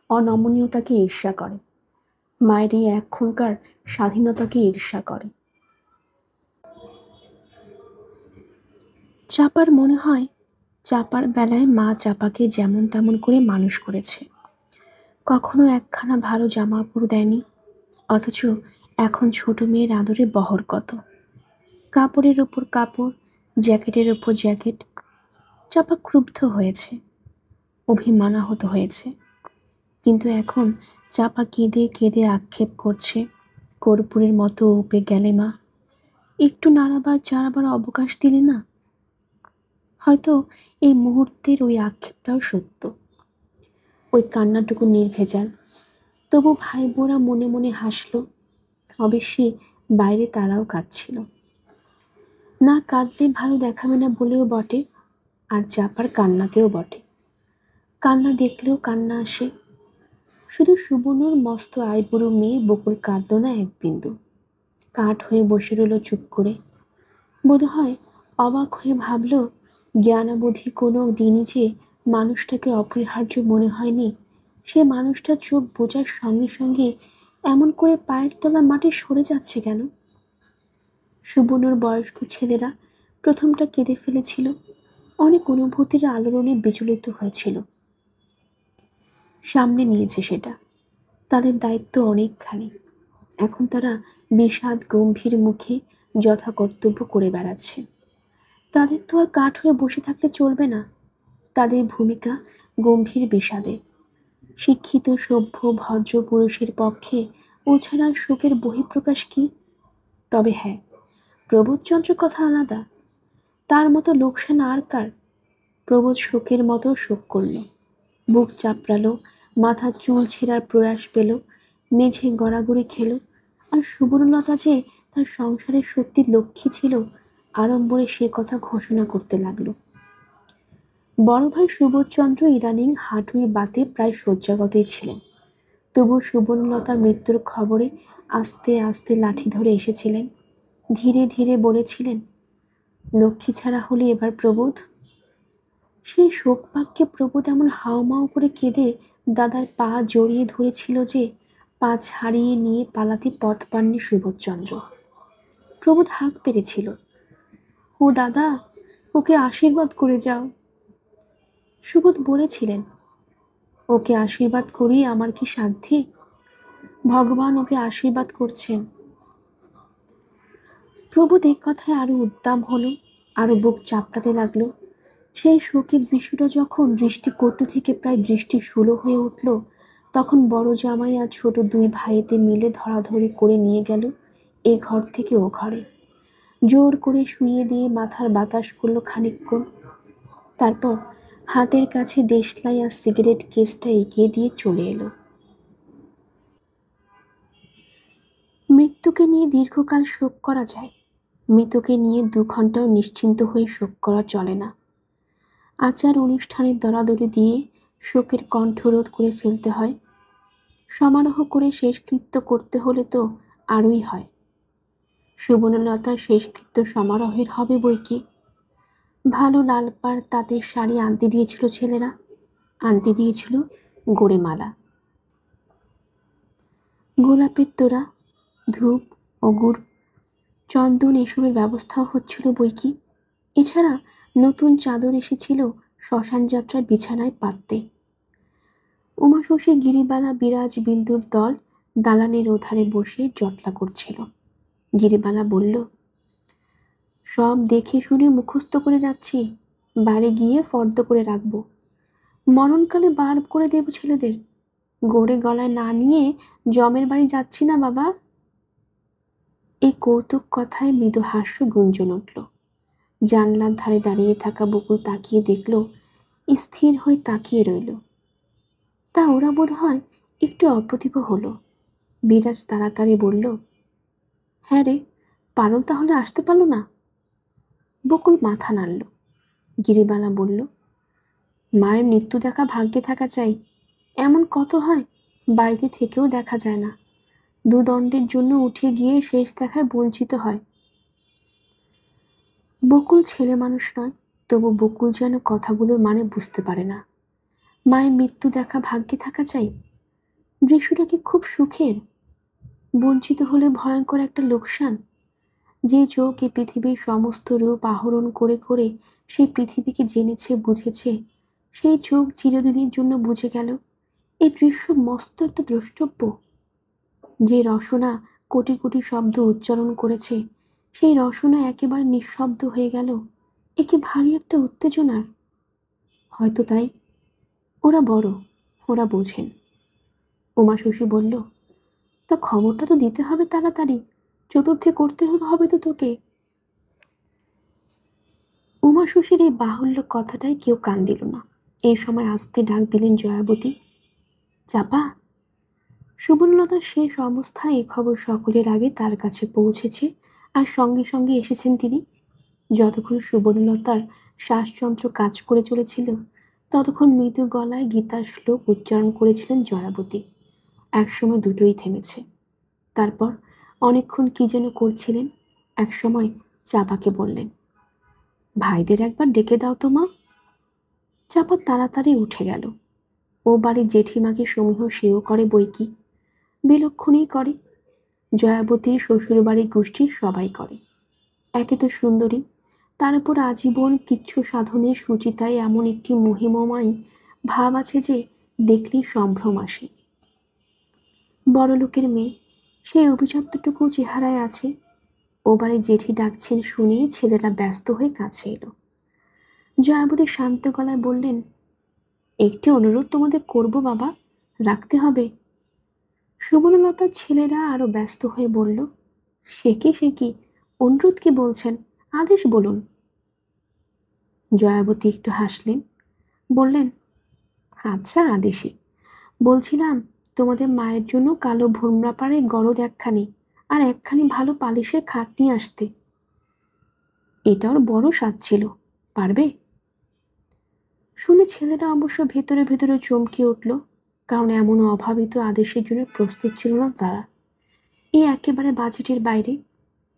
অনমনীয়তাকে ঈর্ষা করে, মায়ের এই এখনকার স্বাধীনতাকে ঈর্ষা করে। চাপার মনে হয় চাপার বেলায় মা চাপাকে যেমন তেমন করে মানুষ করেছে, কখনো একখানা ভালো জামা কাপড় দেয়নি, অথচ এখন ছোট মেয়ের আদরে বহর কত, কাপড়ের ওপর কাপড়, জ্যাকেটের ওপর জ্যাকেট। চাপা ক্রুব্ধ হয়েছে, অভিমানাহত হয়েছে, কিন্তু এখন চাপা কেঁদে কেঁদে আক্ষেপ করছে, কর্পূরের মতো উপে গেলে মা, একটু নাড়াবার চাড়াবার অবকাশ দিলে না। হয়তো এই মুহূর্তের ওই আক্ষেপটাও সত্য, ওই কান্নাটুকু নির্ভেজাল। তবু ভাই বোরা মনে মনে হাসল। অবশ্যই বাইরে তারাও কাঁদছিল, না কাঁদলে ভালো দেখাবে না বলেও বটে, আর চাপার কান্নাতেও বটে। কান্না দেখলেও কান্না আসে। শুধু সুবর্ণর মস্ত আইবুড়ো মেয়ে বকুল কাঁদল না এক বিন্দু, কাঠ হয়ে বসে রইল চুপ করে। বোধহয় অবাক হয়ে ভাবল, জ্ঞানাবধি কোনো দিনই যে মানুষটাকে অপরিহার্য মনে হয়নি, সে মানুষটা চোখ বোঝার সঙ্গে সঙ্গে এমন করে পায়ের তলা মাটি সরে যাচ্ছে কেন? সুবর্ণর বয়স্ক ছেলেরা প্রথমটা কেঁদে ফেলেছিল, অনেক অনুভূতির আলোড়নে বিচলিত হয়েছিল। সামনে নিয়েছে সেটা, তাদের দায়িত্ব অনেকখানি। এখন তারা বিষাদ গম্ভীর মুখে যথা কর্তব্য করে বেড়াচ্ছে। তাদের তো আর কাঠ হয়ে বসে থাকলে চলবে না, তাদের ভূমিকা গম্ভীর বিষাদে। শিক্ষিত সভ্য ভদ্র পুরুষের পক্ষে ও ছাড়া শোকের বহিঃপ্রকাশ কি? তবে হ্যাঁ, প্রবোধচন্দ্রের কথা আলাদা, তার মতো লোকসান আর কার? প্রবোধ শোকের মতো শোক করল, বুক চাপড়ালো, মাথার চুল ছেঁড়ার প্রয়াস পেল, মেঝে গড়াগড়ি খেল। আর সুবর্ণলতা যে তার সংসারের সত্যি লক্ষ্মী ছিল, আড়ম্বরে সে কথা ঘোষণা করতে লাগলো। বড় ভাই সুবোধচন্দ্র ইদানিং হাঁটুয়ে বাতে প্রায় শয্যাগতই ছিলেন, তবু সুবর্ণলতার মৃত্যুর খবরে আস্তে আস্তে লাঠি ধরে এসেছিলেন। ধীরে ধীরে বলেছিলেন, লক্ষ্মী ছাড়া হলে এবার প্রবোধ। সেই শোক বাক্যে প্রবোধ এমন হাউমাউ করে কেঁদে দাদার পা জড়িয়ে ধরেছিল যে পা ছাড়িয়ে নিয়ে পালাতে পথ পাননি সুবোধচন্দ্র। প্রবোধ হাঁক পেরেছিল, ও দাদা, ওকে আশীর্বাদ করে যাও। সুবোধ বলেছিলেন, ওকে আশীর্বাদ করি আমার কি সাধ্যি? ভগবান ওকে আশীর্বাদ করছেন। প্রবোধ এই কথায় আরো উদ্দাম হলো, আরো বুক চাপড়াতে লাগলো। সেই শোকের দৃশ্যটা যখন দৃষ্টিকটু থেকে প্রায় দৃষ্টিশূল হয়ে উঠল, তখন বড় জামাই আর ছোট দুই ভাইতে মিলে ধরাধরি করে নিয়ে গেল এ ঘর থেকে ও ঘরে। জোর করে শুইয়ে দিয়ে মাথার বাতাস করলো খানিকক্ষণ, তারপর হাতের কাছে দেশলাই আর সিগারেট কেসটা এগিয়ে দিয়ে চলে এলো। মৃত্যুকে নিয়ে দীর্ঘকাল শোক করা যায়, মৃতকে নিয়ে 2 ঘন্টাও নিশ্চিন্ত হয়ে শোক করা চলে না। আচার অনুষ্ঠানের দরাদরি দিয়ে শোকের কণ্ঠরোধ করে ফেলতে হয়। সমারোহ করে শেষকৃত্য করতে হলে তো আরোই হয়। সুবর্ণলতার শেষকৃত্য সমারোহের হবে বই কি। ভালো লালপাড় তাঁতের শাড়ি আনতে দিয়েছিল ছেলেরা, আনতে দিয়েছিল গোড়েমালা, গোলাপের তোড়া, ধূপ, অগুর, চন্দন এসবের ব্যবস্থাও হচ্ছিল বই কি। এছাড়া নতুন চাদর এসেছিল শ্মশান যাত্রার বিছানায় পাততে। উমাশশী গিরিবালা বিরাজ বিন্দুর দল দালানের ওধারে বসে জটলা করছিল। গিরিবালা বলল, সব দেখে শুনে মুখস্থ করে যাচ্ছি, বাড়ি গিয়ে ফর্দ করে রাখবো, মরণকালে বার করে দেব ছেলেদের। গড়ে গলায় না নিয়ে জমের বাড়ি যাচ্ছি না বাবা। এই কৌতুক কথায় মৃদু হাস্য গুঞ্জন উঠল। জানলার ধারে দাঁড়িয়ে থাকা বকুল তাকিয়ে দেখল, স্থির হয়ে তাকিয়ে রইল। তা ওরা বোধ হয় একটু অপ্রতিভ হলো। বিরাজ তাড়াতাড়ি বলল, হ্যাঁ রে, পারুল তাহলে আসতে পারল না? বকুল মাথা নাড়ল। গিরিবালা বলল, মায়ের মৃত্যু দেখা ভাগ্যে থাকা চাই, এমন কত হয় বাড়িতে থেকেও দেখা যায় না, 2 দণ্ডের জন্য উঠে গিয়ে শেষ দেখায় বঞ্চিত হয়। বকুল ছেলে মানুষ নয়, তবু বকুল যেন কথাগুলোর মানে বুঝতে পারে না। মায়ের মৃত্যু দেখা ভাগ্যে থাকা চাই, দৃশ্যটা কি খুব সুখের? বঞ্চিত হলে ভয়ঙ্কর একটা লোকসান। যে চোখ এই পৃথিবীর সমস্ত রূপ আহরণ করে করে সেই পৃথিবীকে জেনেছে বুঝেছে, সেই চোখ চিরদিনের জন্য বুঝে গেল। এই দৃশ্য মস্ত একটা দ্রষ্টব্য। যে রসনা কোটি কোটি শব্দ উচ্চারণ করেছে, সেই রসনা একেবারে নিঃশব্দ হয়ে গেল। এ কি ভারী একটা উত্তেজনার। হয়তো তাই। ওরা বড়, ওরা বোঝেন। উমা শশী বলল, তা খবরটা তো দিতে হবে তাড়াতাড়ি, চতুর্থে করতে হবে তো তোকে। উমা শশীর এই বাহুল্য কথাটায় কেউ কান দিল না। এই সময় আস্তে ডাক দিলেন জয়াবতী, চাপা। সুবর্ণলতার শেষ অবস্থায় এ খবর সকলের আগে তার কাছে পৌঁছেছে, আর সঙ্গে সঙ্গে এসেছেন তিনি। যতক্ষণ সুবর্ণলতার শ্বাসযন্ত্র কাজ করে চলেছিল, ততক্ষণ মৃদু গলায় গীতার শ্লোক উচ্চারণ করেছিলেন জয়াবতী। একসময় দুটোই থেমেছে। তারপর অনেকক্ষণ কি যেন করছিলেন। একসময় চাপাকে বললেন, ভাইদের একবার ডেকে দাও তো মা। চাপা তাড়াতাড়ি উঠে গেল। ও বাড়ির জেঠিমাকে সমীহ সেও করে বই কি, বিলক্ষণেই করে। জয়াবতীর শ্বশুরবাড়ির গোষ্ঠীর সবাই করে। একে তো সুন্দরী, তার উপর আজীবন কিচ্ছু সাধনের সুচিতায় এমন একটি মহিমময় ভাব আছে যে দেখলেই সম্ভ্রম আসে। বড়লোকের মেয়ে, সেই অভিজাত্যটুকু চেহারায় আছে। ও বাড়ির জেঠি ডাকছেন শুনে ছেলেরা ব্যস্ত হয়ে কাছে এলো। জয়াবতী শান্ত গলায় বললেন, একটি অনুরোধ তোমাদের করব বাবা, রাখতে হবে। সুবর্ণলতার ছেলেরা আরো ব্যস্ত হয়ে বলল, সে কি অনুরোধ কি বলছেন, আদেশ বলুন। জয়াবতী একটু হাসলেন, বললেন, আচ্ছা আদেশই। বলছিলাম তোমাদের মায়ের জন্য কালো ভোমরা পাড়ের গরদ একখানি, আর একখানি ভালো পালিশের খাট নিয়ে আসতে। এটা ওর বড় স্বাদ ছিল, পারবে? শুনে ছেলেরা অবশ্য ভেতরে ভেতরে চমকে উঠল, কারণ এমন অভাবিত আদেশের জন্য প্রস্তুত ছিল না তারা। এই একেবারে বাজেটের বাইরে।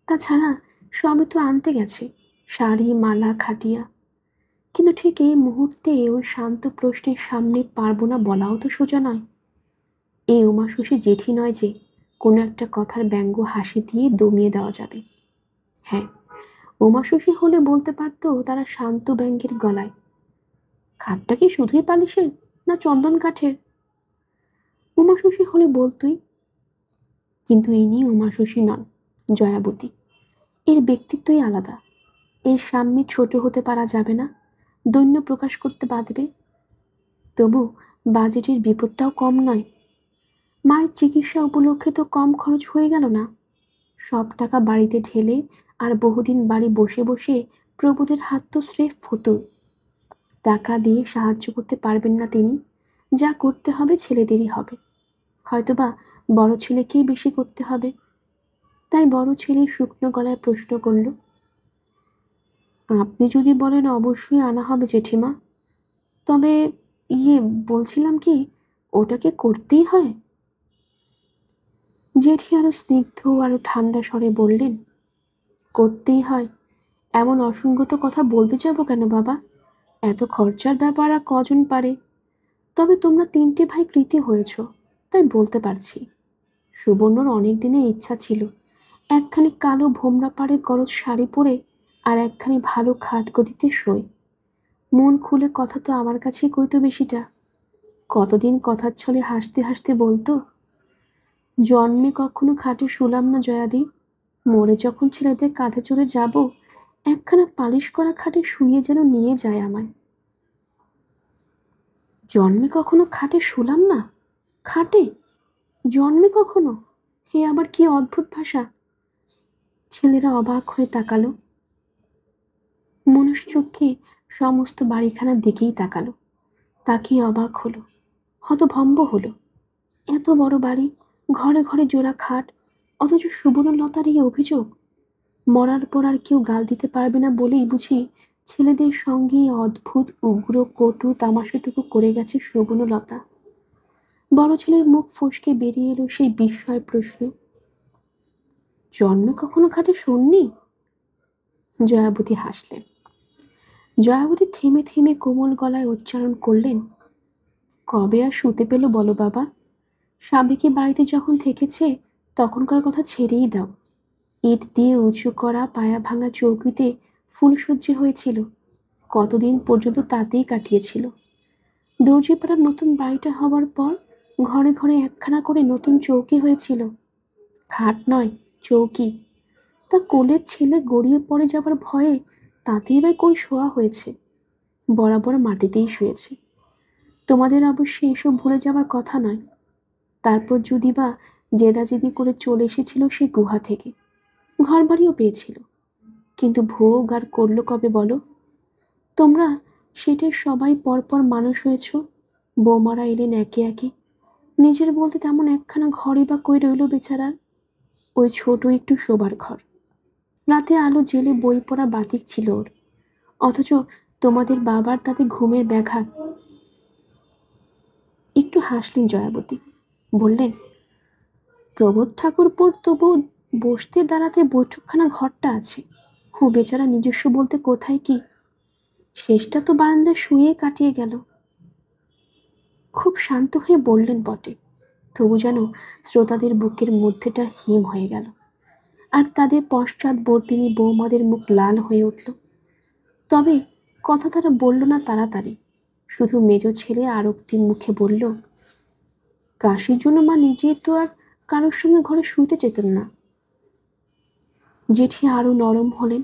তাছাড়া সবই তো আনতে গেছে, শাড়ি, মালা, খাটিয়া। কিন্তু ঠিক এই মুহূর্তে ওই শান্ত প্রশ্নের সামনে পারবো না বলাও তো সোজা নয়। এই উমা শশী জেঠি নয় যে কোনো একটা কথার ব্যঙ্গ হাসি দিয়ে দমিয়ে দেওয়া যাবে। হ্যাঁ, উমা শশী হলে বলতে পারতো তারা শান্ত ব্যঙ্গের গলায়, খাটটা কি শুধুই পালিশের, না চন্দন কাঠের? উমা শশী হলে বলতোই। কিন্তু ইনি উমা শশী নন, জয়াবতী। এর ব্যক্তিত্বই আলাদা। এর সামনে ছোট হতে পারা যাবে না, দৈন্য প্রকাশ করতে বাঁধবে। তবু বাজেটের বিপদটাও কম নয়। মায়ের চিকিৎসা উপলক্ষে তো কম খরচ হয়ে গেল না। সব টাকা বাড়িতে ঢেলে আর বহুদিন বাড়ি বসে বসে প্রবোধের হাত তো স্রেফ ফতুর। টাকা দিয়ে সাহায্য করতে পারবেন না তিনি, যা করতে হবে ছেলেদেরই হবে। হয়তোবা বড় ছেলেকেই বেশি করতে হবে। তাই বড় ছেলে শুকনো গলায় প্রশ্ন করল, আপনি যদি বলেন অবশ্যই আনা হবে জেঠিমা। তবে বলছিলাম কি, ওটাকে করতেই হয়? জেঠি আরো স্নিগ্ধ আরো ঠান্ডা স্বরে বললেন, করতেই হয়। এমন অসংগত কথা বলতে যাবো কেন বাবা? এত খরচার ব্যাপার আর কজন পারে? তবে তোমরা তিনটে ভাই কৃতি হয়েছ, তাই বলতে পারছি। সুবর্ণর অনেক দিনের ইচ্ছা ছিল একখানি কালো ভোমরা পাড়ে গরজ শাড়ি পরে আর একখানি ভালো খাট গদিতে শোয়। মন খুলে কথা তো আমার কাছেই কইতো বেশিটা। কতদিন কথার ছলে হাসতে হাসতে বলতো, জন্মে কখনো খাটে শুলাম না জয়াদি, মরে যখন ছেলেদের কাঁধে চড়ে যাব, একখানা পালিশ করা খাটে শুয়ে যেন নিয়ে যায় আমায়। জন্মে কখনো খাটে শুলাম না? খাটে? জন্মে কখনো? হে আবার কি অদ্ভুত ভাষা! ছেলেরা অবাক হয়ে তাকালো। মনুষ্যচক্ষে সমস্ত বাড়িখানার দিকেই তাকালো। তাকিয়ে অবাক হলো, হতভম্ব হলো। এত বড় বাড়ি, ঘরে ঘরে জোড়া খাট, অথচ সুবর্ণলতার এই অভিযোগ। মরার পর আর কেউ গাল দিতে পারবে না বলেই বুঝি ছেলেদের সঙ্গে এই অদ্ভুত উগ্র কটু তামাশাটুকু করে গেছে সুবর্ণলতা। বড় ছেলের মুখ ফসকে বেরিয়ে এলো সেই বিস্ময় প্রশ্ন, জন্মে কখনো খাটে শোননি? জয়াবতী হাসলেন। জয়াবতী থেমে থেমে কোমল গলায় উচ্চারণ করলেন, কবে আর শুতে পেল বলো বাবা? সাবেকি বাড়িতে যখন থেকেছে তখনকার কথা ছেড়েই দাও। ইট দিয়ে উঁচু করা পায়া ভাঙা চৌকিতে ফুলসজ্জে হয়েছিল, কতদিন পর্যন্ত তাতেই কাটিয়েছিল। দর্জিপাড়ার নতুন বাড়িটা হবার পর ঘরে ঘরে একখানা করে নতুন চৌকি হয়েছিল। খাট নয়, চৌকি। তা কোলের ছেলে গড়িয়ে পড়ে যাবার ভয়ে তাতেই বা কই শোয়া হয়েছে, বরাবর মাটিতেই শুয়েছে। তোমাদের অবশ্যই এসব ভুলে যাবার কথা নয়। তারপর যদি বা জেদাজেদি করে চলে এসেছিল সে গুহা থেকে, ঘর বাড়িও পেয়েছিল, কিন্তু ভোগ আর করলো কবে বলো? তোমরা সেটাই সবাই পরপর মানুষ হয়েছ, বৌমারা এলেন একে একে, নিজের বলতে তেমন একখানা ঘরই বা কই রইল বেচারার, ওই ছোট একটু শোবার ঘর। রাতে আলো জেলে বই পড়া বাতিক ছিল ওর, অথচ তোমাদের বাবার তাতে ঘুমের ব্যাঘাত। একটু হাসলেন জয়াবতী, বললেন, প্রবোধ ঠাকুরপোর তবু বসতে দাঁড়াতে বৈঠকখানা ঘরটা আছে, ও বেচারা নিজস্ব বলতে কোথায় কি, শেষটা তো বারান্দায় শুয়ে কাটিয়ে গেল। খুব শান্ত হয়ে বললেন বটে, তবু যেন শ্রোতাদের বুকের মধ্যেটা হিম হয়ে গেল, আর তাদের পশ্চাৎবর্তিনী বৌমাদের মুখ লাল হয়ে উঠল। তবে কথা তারা বলল না তাড়াতাড়ি, শুধু মেজ ছেলে আরক্তিম মুখে বলল, কাশির জন্য মা নিজেই তো আর কারোর সঙ্গে ঘরে শুইতে চেতেন না। জেঠি আরো নরম হলেন,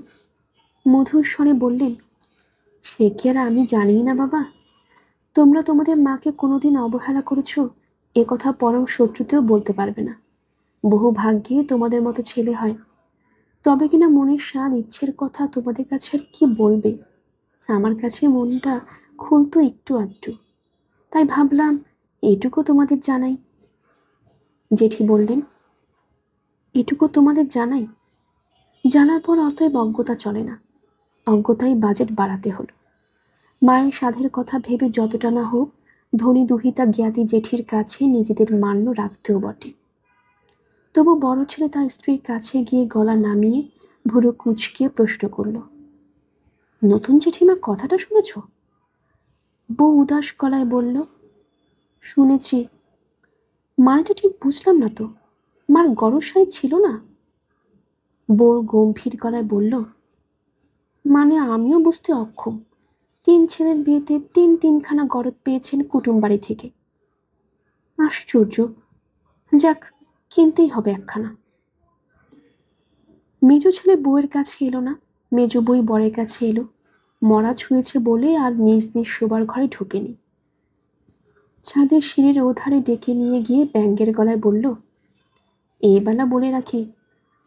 মধুর স্বরে বললেন, সে কি আর আমি জানি না বাবা? তোমরা তোমাদের মাকে কোনোদিন অবহেলা করেছ এ কথা পরম শত্রুতেও বলতে পারবে না। বহু ভাগ্যে তোমাদের মতো ছেলে হয়, তবে কিনা মনের স্বাদ ইচ্ছের কথা তোমাদের কাছে আর কি বলবে। আমার কাছে মনটা খুলতো একটু আধটু, তাই ভাবলাম এটুকু তোমাদের জানাই। জেঠি বললেন, এটুকু তোমাদের জানাই? জানার পর অতএব অজ্ঞতা চলে না, অজ্ঞতাই বাজেট বাড়াতে হলো। মায়ের সাধের কথা ভেবে যতটা না হোক ধনী দুহিতা জ্ঞাতি জেঠির কাছে নিজেদের মান্য রাখতেও বটে। তবু বড় ছেলে তার স্ত্রীর কাছে গিয়ে গলা নামিয়ে ভুরু কুঁচকিয়ে প্রশ্ন করল, নতুন জেঠিমার কথাটা শুনেছ? বউ উদাস গলায় বলল, শুনেছি। মানেটা ঠিক বুঝলাম না তো, মার গরজ শাড়ি ছিল না? বউ গম্ভীর গলায় বলল, মানে আমিও বুঝতে অক্ষম। 3 ছেলের বিয়েতে 3খানা গরদ পেয়েছেন কুটুম বাড়ি থেকে। আশ্চর্য, যাক, কিনতেই হবে একখানা। মেজ ছেলে বউয়ের কাছে এলো না, মেজ বই বরের কাছে এলো, মরা ছুঁয়েছে বলে আর নিজ নিজ শোবার ঘরে ঢুকেনি। ছাদের সিঁড়ির ওধারে ডেকে নিয়ে গিয়ে ব্যাঙ্গের গলায় বলল, এই বেলা বলে রাখি,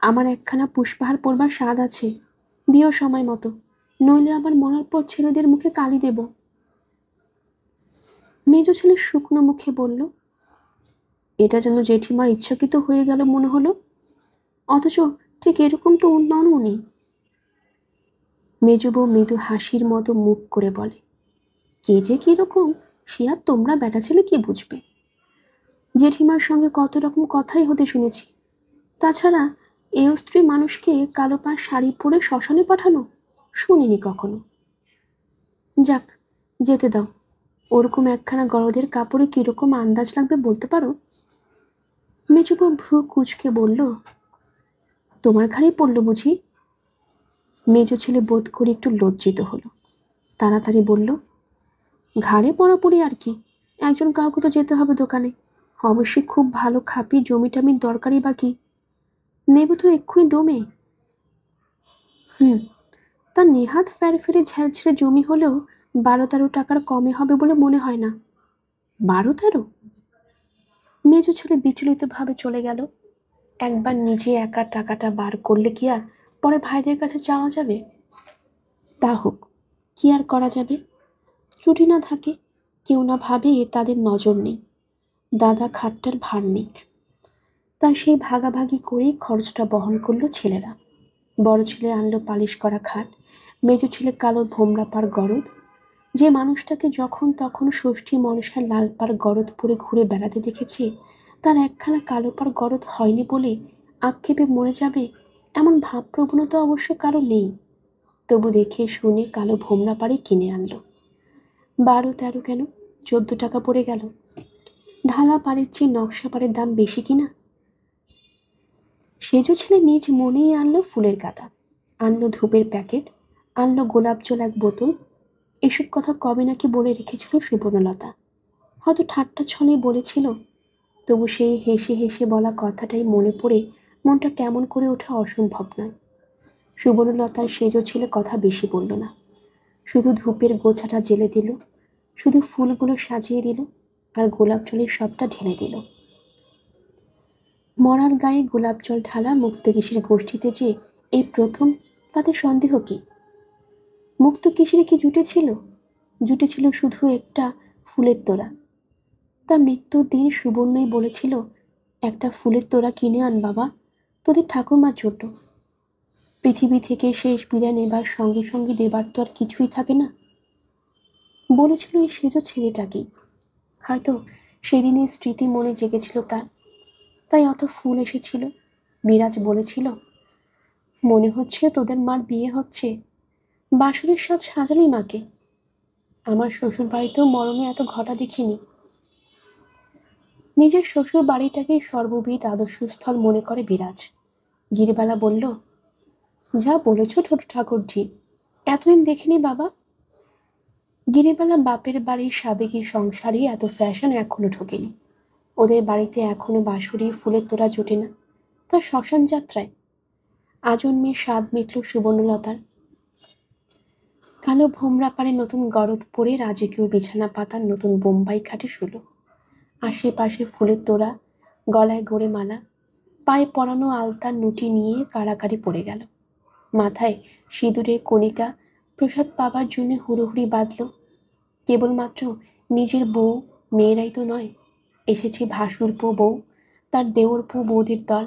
আমার একখানা পুষ্পাহার পরবার স্বাদ আছে, দিও সময় মতো, নইলে আবার মরার পর ছেলেদের মুখে কালি দেব। মেজ ছেলে শুকনো মুখে বলল, এটা যেন জেঠিমার ইচ্ছাকৃত হয়ে গেল মনে হলো, অথচ ঠিক এরকম তো নন উনি। মেজ বউ মৃদু হাসির মতো মুখ করে বলে, কে যে কিরকম সে আর তোমরা বেটা ছেলে কি বুঝবে। জেঠিমার সঙ্গে কত রকম কথাই হতে শুনেছি, তাছাড়া এও স্ত্রী মানুষকে কালো পাড় শাড়ি পরে শ্মশানে পাঠানো শুনিনি কখনো। যাক, যেতে দাও। ওরকম একখানা গরদের কাপড়ে কিরকম আন্দাজ লাগবে বলতে পারো? মেজবউ ভ্রু কুচকে বলল, তোমার ঘাড়ে পড়ল বুঝি? মেজ ছেলে বোধ করে একটু লজ্জিত হলো, তাড়াতাড়ি বলল, ঘাড়ে পড়াপড়ি আর কি, একজন কাউকে তো যেতে হবে দোকানে, অবশ্যই খুব ভালো খাপি জমি টামির দরকারই বা কি, নেবে তো এক্ষুনি ডোমে। তা নেহাত ফেরে ঝেড়ে জমি হলেও 12-13 টাকার কমে হবে বলে মনে হয় না। 12-13? মেজ ছেলে বিচলিতভাবে চলে গেল। একবার নিজে একা টাকাটা বার করলে কি আর পরে ভাইদের কাছে চাওয়া যাবে? তা হোক, কি আর করা যাবে, ত্রুটি না থাকে, কেউ না ভাবে তাদের নজর নেই, দাদা খাটটার ভার নিক। তা সেই ভাগাভাগি করেই খরচটা বহন করলো ছেলেরা। বড় ছেলে আনলো পালিশ করা খাট, মেজ ছেলে কালো ভোমরা পাড় গরদ। যে মানুষটাকে যখন তখন ষষ্ঠী মনসার লাল পাড় গরদ পরে ঘুরে বেড়াতে দেখেছে, তার একখানা কালো পাড় গরদ হয়নি বলে আক্ষেপে মরে যাবে এমন ভাবপ্রবণতা অবশ্য কারো নেই। তবু দেখে শুনে কালো ভোমরা পাড়ে কিনে আনলো। 12-13 কেন, 14 টাকা পড়ে গেল। ঢালা পাড়ের চেয়ে নকশা পাড়ের দাম বেশি কিনা? সেজ ছেলে নিজ মনেই আনলো ফুলের গাদা, আনলো ধূপের প্যাকেট, আনলো গোলাপ জল 1 বোতল। এসব কথা কবে নাকি বলে রেখেছিল সুবর্ণলতা, হয়তো ঠাট্টা ছলেই বলেছিল, তবু সেই হেসে হেসে বলা কথাটাই মনে পড়ে মনটা কেমন করে ওঠা অসম্ভব নয়। সুবর্ণলতার সেজো ছেলে কথা বেশি বলল না, শুধু ধূপের গোছাটা জেলে দিল, শুধু ফুলগুলো সাজিয়ে দিল, আর গোলাপ জলের সবটা ঢেলে দিল। মরার গায়ে গোলাপ জল ঢালা মুক্তকেশীর গোষ্ঠীতে যে এই প্রথম, তাতে সন্দেহ কি? মুক্তকেশীরে কি জুটেছিল? জুটেছিল শুধু একটা ফুলের তোড়া। তার মৃত্যুর দিন সুবর্ণই বলেছিল, একটা ফুলের তোড়া কিনে আন বাবা, তোদের ঠাকুরমার জন্য। পৃথিবী থেকে শেষ বিদায় নেবার সঙ্গে সঙ্গে দেবার তো আর কিছুই থাকে না। বলেছিল এই সেজো ছেলেটাকেই। হয়তো সেদিনের স্মৃতি মনে জেগেছিল তার, তাই অত ফুল এসেছিল। বিরাজ বলেছিল, মনে হচ্ছে তোদের মার বিয়ে হচ্ছে, বাসরের সাজ সাজালি মাকে। আমার শ্বশুর বাড়িতেও মরণে এত ঘটা দেখিনি। নিজের শ্বশুর বাড়িটাকেই সর্ববিধ আদর্শস্থল মনে করে বিরাজ। গিরিবালা বলল, যা বলেছ ঠাকুরজি, এতদিন দেখিনি বাবা। গিরিবালা বাপের বাড়ির সাবেকি সংসারই এত ফ্যাশন এখনো ঢোকেনি। ওদের বাড়িতে এখনো বাঁশুরি ফুলের তোড়া জোটে না, তার শ্মশান যাত্রায়। আজন্মের স্বাদ মিটল সুবর্ণলতার। কালো ভোমরা পাড়ে নতুন গরদ পরে রাজকীয় বিছানা পাতার নতুন বোম্বাই খাটে শুলো। আশেপাশে ফুলের তোড়া, গলায় গড়ে মালা, পায়ে পরানো আলতার নুটি নিয়ে কাড়াকাড়ি পড়ে গেল। মাথায় সিঁদুরের কণিকা প্রসাদ পাবার জন্য হুড়োহুড়ি বাঁধল। কেবলমাত্র নিজের বউ মেয়েরাই তো নয়, এসেছে ভাসুরপো বউ, তার দেওরপো বৌদির দল,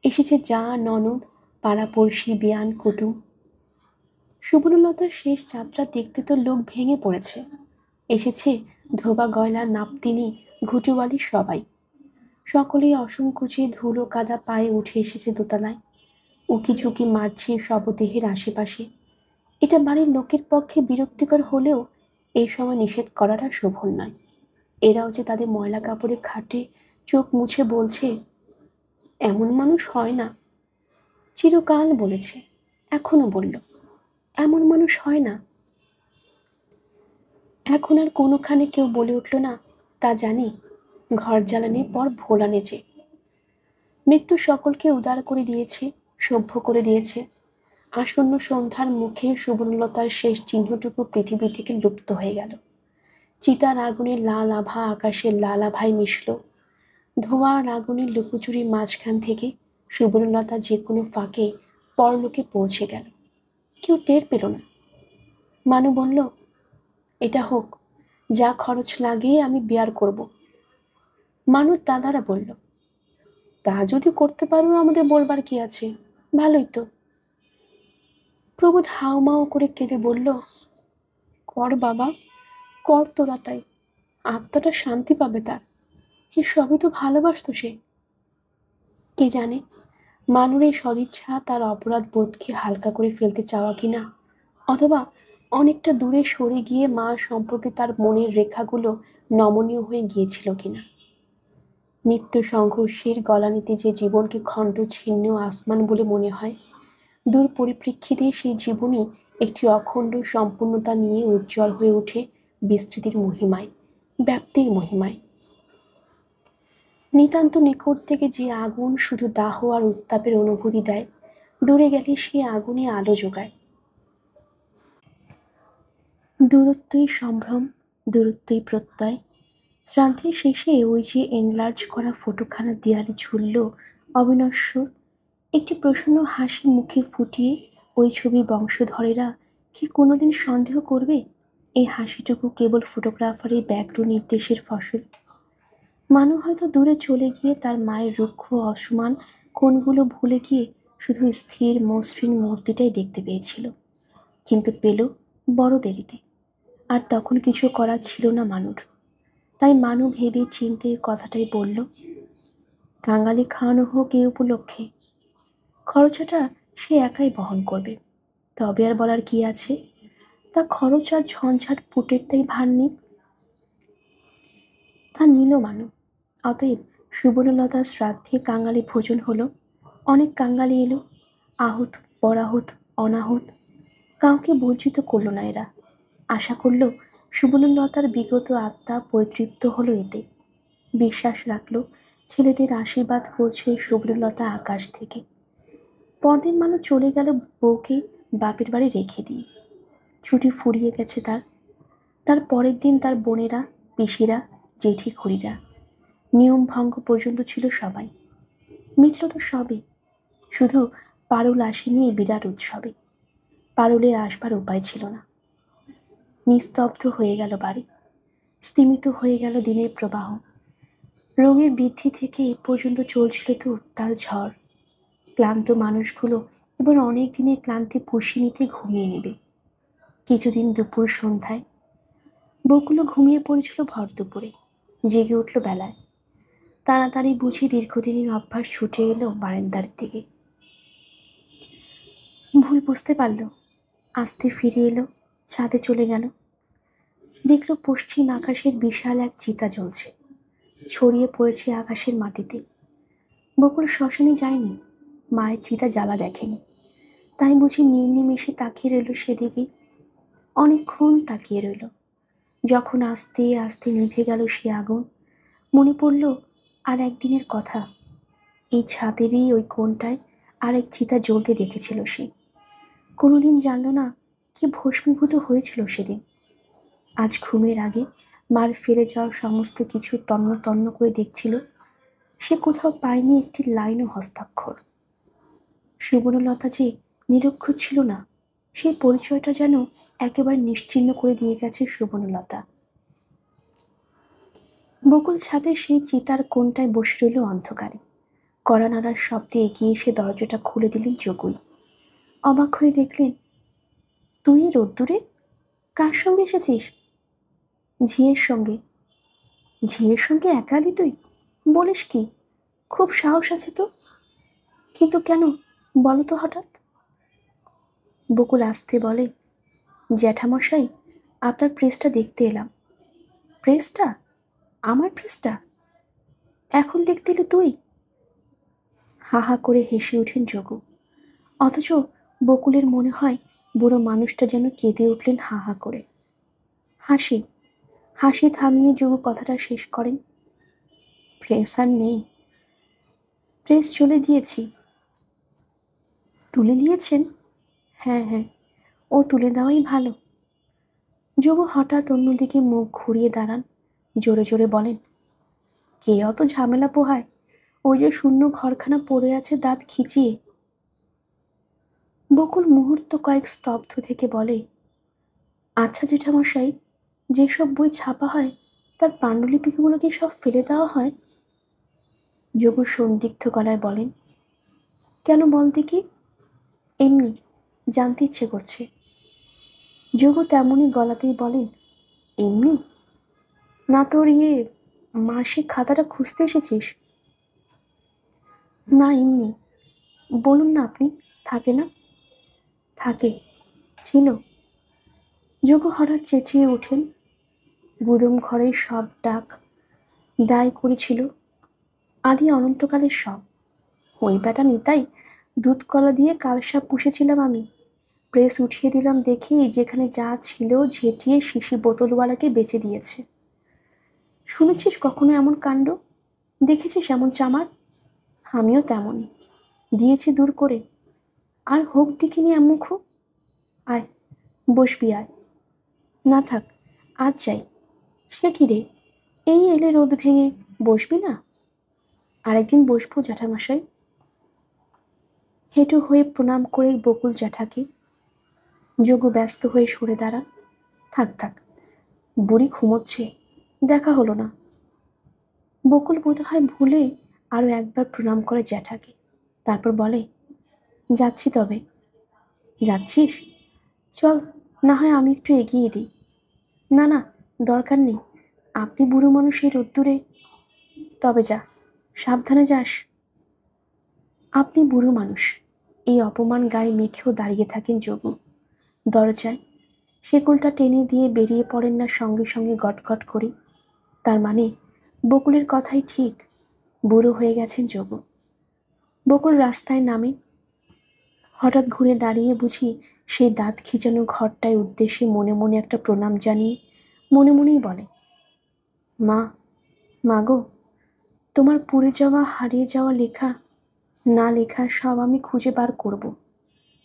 এসেছে যা ননদ, পাড়াপড়শি বিয়ান কুটুম। সুবর্ণলতার শেষ যাত্রা দেখতে তো লোক ভেঙে পড়েছে। এসেছে ধোবা গয়লা নাপতিনি ঘুটিওয়ালি সবাই। সকলেই অসংকোচে ধুলো কাদা পায়ে উঠে এসেছে দোতলায়, উকি ঝুঁকি মারছে শবদেহের আশেপাশে। এটা বাড়ির লোকের পক্ষে বিরক্তিকর হলেও এই সময় নিষেধ করাটা শোভন নয়। এরাও যে তাদের ময়লা কাপড়ে খাটে চোখ মুছে বলছে, এমন মানুষ হয় না। চিরকাল বলেছে, এখনো বলল, এমন মানুষ হয় না। এখন আর কোনোখানে কেউ বলে উঠল না, তা জানি, ঘর জ্বালানির পর ভোলা নেচে। মৃত্যু সকলকে উদার করে দিয়েছে, সভ্য করে দিয়েছে। আসন্ন সন্ধ্যার মুখে সুবর্ণলতার শেষ চিহ্নটুকু পৃথিবী থেকে লুপ্ত হয়ে গেল। চিতার আগুনের লাল আভা আকাশের লাল আভায় মিশল। ধোঁয়ার আগুনের লুকোচুরির মাঝখান থেকে সুবর্ণলতা যে কোনো ফাঁকে পরলোকে পৌঁছে গেল। কেউ টের পেল না। মানু বলল, এটা হোক, যা খরচ লাগে আমি বেয়ার করব। মানুর দাদারা বলল, তা যদি করতে পারো আমাদের বলবার কি আছে, ভালোই তো। প্রবোধ হাউমাউ করে কেঁদে বলল, কর বাবা, কর তোরা, তাই আত্মাটা শান্তি পাবে তার। এ সবই তো ভালোবাসত সে। কে জানে মানুর এই সদিচ্ছা তার অপরাধ বোধকে হালকা করে ফেলতে চাওয়া কিনা, অথবা অনেকটা দূরে সরে গিয়ে মা সম্পর্কে তার মনের রেখাগুলো নমনীয় হয়ে গিয়েছিল কিনা। নিত্য সংঘর্ষের গলানিতে যে জীবনকে খণ্ড ছিন্ন আসমান বলে মনে হয়, দূর পরিপ্রেক্ষিতে সেই জীবনই একটি অখণ্ড সম্পূর্ণতা নিয়ে উজ্জ্বল হয়ে ওঠে বিস্তৃতির মহিমায়, ব্যাপ্তির মহিমায়। নিতান্ত নিকট থেকে যে আগুন শুধু দাহ আর উত্তাপের অনুভূতি দেয়, দূরে গেলে সে আগুনে আলো যোগায়। দূরত্বই সম্ভ্রম, দূরত্বই প্রত্যয়। শ্রান্তির শেষে ওই যে এনলার্জ করা ফটোখানা দেয়ালে ঝুলল অবিনশ্বর একটি প্রসন্ন হাসি মুখে ফুটিয়ে, ওই ছবির বংশধরেরা কি কোনোদিন সন্দেহ করবে এই হাসিটুকু কেবল ফটোগ্রাফারের ব্যগ্র নির্দেশের ফসল? মানু হয়তো দূরে চলে গিয়ে তার মায়ের রুক্ষ অসমান কোণগুলো ভুলে গিয়ে শুধু স্থির মসৃণ মূর্তিটাই দেখতে পেয়েছিল, কিন্তু পেল বড় দেরিতে। আর তখন কিছু করার ছিল না মানুর। তাই মানু ভেবে চিনতে কথাটাই বলল, কাঙালি খাওয়ানো হোক এ উপলক্ষে। খরচাটা সে একাই বহন করবে, তবে আর বলার কি আছে, তা খরচ আর ঝঞ্ঝাট পুটেরটাই ভার নিক। তা নিল মানু। অতএব সুবর্ণলতার শ্রাদ্ধে কাঙালি ভোজন হলো। অনেক কাঙালি এলো, আহুত পরাহুত অনাহুত, কাউকে বঞ্চিত করল না এরা। আশা করল সুবর্ণলতার বিগত আত্মা পরিতৃপ্ত হলো এতে। বিশ্বাস রাখল ছেলেদের আশীর্বাদ করছে শুভ্রলতা আকাশ থেকে। পরদিন মানুষ চলে গেল বউকে বাপের বাড়ি রেখে দিয়ে। ছুটি ফুরিয়ে গেছে তার। তার পরের দিন তার বোনেরা, পিসিরা, জেঠি খুড়িরা, নিয়ম ভঙ্গ পর্যন্ত ছিল সবাই। মিটল তো সবে, শুধু পারুল আসেনি এই বিরাট উৎসবে। পারুলের আসবার উপায় ছিল না। নিস্তব্ধ হয়ে গেল বাড়ি, স্তিমিত হয়ে গেল দিনের প্রবাহ। রোগের বৃদ্ধি থেকে এ পর্যন্ত চলছিল তো উত্তাল ঝড়। ক্লান্ত মানুষগুলো এবার অনেক দিনের ক্লান্তি পুষিয়ে নিতে ঘুমিয়ে নেবে। কিছুদিন দুপুর সন্ধ্যায় বউগুলো ঘুমিয়ে পড়েছিল ভর দুপুরে, জেগে উঠল বেলায়। তাড়াতাড়ি বুঝি দীর্ঘদিনের অভ্যাস ছুটে এলো বারান্দার দিকে। ভুল বুঝতে পারল, আস্তে ফিরে এলো, ছাদে চলে গেল। দেখল পশ্চিম আকাশের বিশাল এক চিতা জ্বলছে, ছড়িয়ে পড়েছে আকাশের মাটিতে। বকুল শ্মশানে যায়নি, মায়ের চিতা জ্বালা দেখেনি, তাই বুঝি নির্নিমেষে তাকিয়ে রইল সেদিকে। অনেকক্ষণ তাকিয়ে রইল। যখন আস্তে আস্তে নিভে গেল সে আগুন, মনে পড়ল আর একদিনের কথা। এই ছাদেরই ওই কোণটায় আর এক চিতা জ্বলতে দেখেছিল সে। কোনোদিন জানল না কি ভস্মীভূত হয়েছিল সেদিন। আজ ঘুমের আগে মার ফেলে যাওয়া সমস্ত কিছু তন্ন তন্ন করে দেখছিল। সে কোথাও পায়নি একটি লাইনও হস্তাক্ষর। সুবর্ণলতা যে নিরক্ষর ছিল না, সেই পরিচয়টা যেন একেবারে নিশ্চিহ্ন করে দিয়ে গেছে সুবর্ণলতা। বকুল ছাদের সেই চিতার কোণটায় বসে রইল অন্ধকারে। কড়া নাড়ার শব্দে এগিয়ে এসে দরজাটা খুলে দিলেন যোগুই। অবাক হয়ে দেখলেন, তুই রোদ্দুরে? কার সঙ্গে এসেছিস? ঝিয়ের সঙ্গে। ঝিয়ের সঙ্গে একালি তুই? বলিস কি? খুব সাহস আছে তো। কিন্তু কেন বলো তো হঠাৎ? বকুল আসতে বলে, জ্যাঠামশাই, আপনার প্রেসটা দেখতে এলাম। প্রেসটা? আমার প্রেসটা? এখন দেখতে এলে তুই? হা হা করে হেসে ওঠেন যোগু। অথচ বকুলের মনে হয় বুড়ো মানুষটা যেন কেঁদে উঠলেন হা হা করে। হাসি হাসি থামিয়ে যোগু কথাটা শেষ করেন, প্রেস আর নেই, প্রেস চলে দিয়েছি। তুলে দিয়েছেন? হ্যাঁ হ্যাঁ, ও তুলে দেওয়াই ভালো। যোগু হঠাৎ অন্যদিকে মুখ ঘুরিয়ে দাঁড়ান, জোরে জোরে বলেন, কে অত ঝামেলা পোহায়? ওই যে শূন্য ঘরখানা পড়ে আছে দাঁত খিচিয়ে। বকুল মুহূর্ত কয়েক স্তব্ধ থেকে বলে, আচ্ছা জেঠামশাই, যেসব বই ছাপা হয় তার পাণ্ডুলিপিগুলো কি সব ফেলে দেওয়া হয়? যোগু সন্দিগ্ধ গলায় বলেন, কেন বল দেখি? এমনি, জানতে ইচ্ছে করছে। যোগু তেমনই গলাতেই বলেন, এমনি? না তোর মাসিক খাতাটা খুঁজতে এসেছিস? না, এমনি। বলুন না আপনি, থাকে না? থাকে, ছিল। যোগু হঠাৎ চেঁচিয়ে ওঠেন, গুদম ঘরের সব ডাক দায় করেছিল, আদি অনন্তকালের সব। ওই বেটা নিতাই দুধ কলা দিয়ে কালসাপ পুষেছিলাম আমি। প্রেস উঠিয়ে দিলাম দেখেই যেখানে যা ছিল ঝেঁটিয়ে শিশি বোতলওয়ালাকে বেচে দিয়েছে। শুনেছিস কখনো এমন কাণ্ড? দেখেছিস এমন চামার? আমিও তেমনই, দিয়েছি দূর করে। আর হোক দেখিনি এমুখ। আয়, বসবি আয়। না থাক, আজ যাই। সে কি রে, এই এলে রোদ ভেঙে, বসবি না? আরেকদিন বসবো জ্যাঠামশাই। হেঁটু হয়ে প্রণাম করে বকুল জ্যাঠাকে। যোগু ব্যস্ত হয়ে সরে দাঁড়ান, থাক থাক, বুড়ি ঘুমোচ্ছে, দেখা হলো না। বকুল বোধহয় ভুলে আরও একবার প্রণাম করে জ্যাঠাকে, তারপর বলে, যাচ্ছি তবে। যাচ্ছিস? চল, না হয় আমি একটু এগিয়ে দিই। না না, দরকার নেই, আপনি বুড়ো মানুষ এই রোদ্দুরে। তবে যা, সাবধানে যাস। আপনি বুড়ো মানুষ, এই অপমান গায়ে মেখেও দাঁড়িয়ে থাকেন যোগু। দরজায় শেকলটা টেনে দিয়ে বেরিয়ে পড়েন না সঙ্গে সঙ্গে গটগট করে। তার মানে বকুলের কথাই ঠিক, বুড়ো হয়ে গেছেন যোগু। বকুল রাস্তায় নামে, হঠাৎ ঘুরে দাঁড়িয়ে বুঝি সেই দাঁত খিচানো ঘরটায় উদ্দেশ্যে মনে মনে একটা প্রণাম জানিয়ে মনে মনেই বলে, মা, মা গো। তোমার পুড়ে যাওয়া হারিয়ে যাওয়া লেখা না লেখা সব আমি খুঁজে বার করব।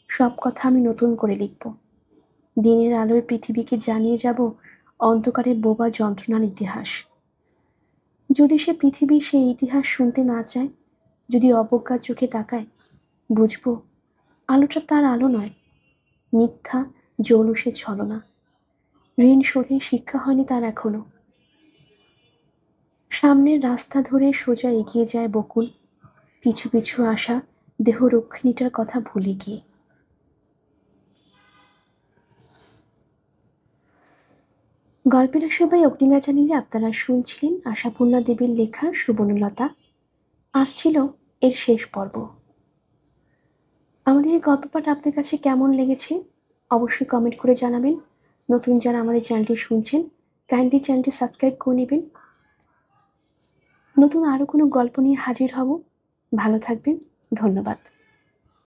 সব কথা আমি নতুন করে লিখব। দিনের আলোয় পৃথিবীকে জানিয়ে যাব অন্ধকারের বোবা যন্ত্রণার ইতিহাস। যদি সে পৃথিবী সেই ইতিহাস শুনতে না চায়, যদি অবজ্ঞার চোখে তাকায়, বুঝবো আলোটা তার আলো নয়, মিথ্যা জৌলুসের ছলনা। ঋণ শোধের শিক্ষা হয়নি তার এখনো। সামনের রাস্তা ধরে সোজা এগিয়ে যায় বকুল, পিছু পিছু আসা দেহরক্ষিণীটার কথা ভুলে গিয়ে। গল্পের সবাই অগ্নিলা জানিয়ে আপনারা শুনছিলেন আশাপূর্ণা দেবীর লেখা সুবর্ণলতা। আসছিল এর শেষ পর্ব। আমাদের এই গল্প পাঠ আপনার কাছে কেমন লেগেছে অবশ্যই কমেন্ট করে জানাবেন। নতুন যারা আমাদের চ্যানেলটি শুনছেন কাইন্ডলি চ্যানেলটি সাবস্ক্রাইব করে নেবেন। নতুন আরও কোনো গল্প নিয়ে হাজির হব। ভালো থাকবেন। ধন্যবাদ।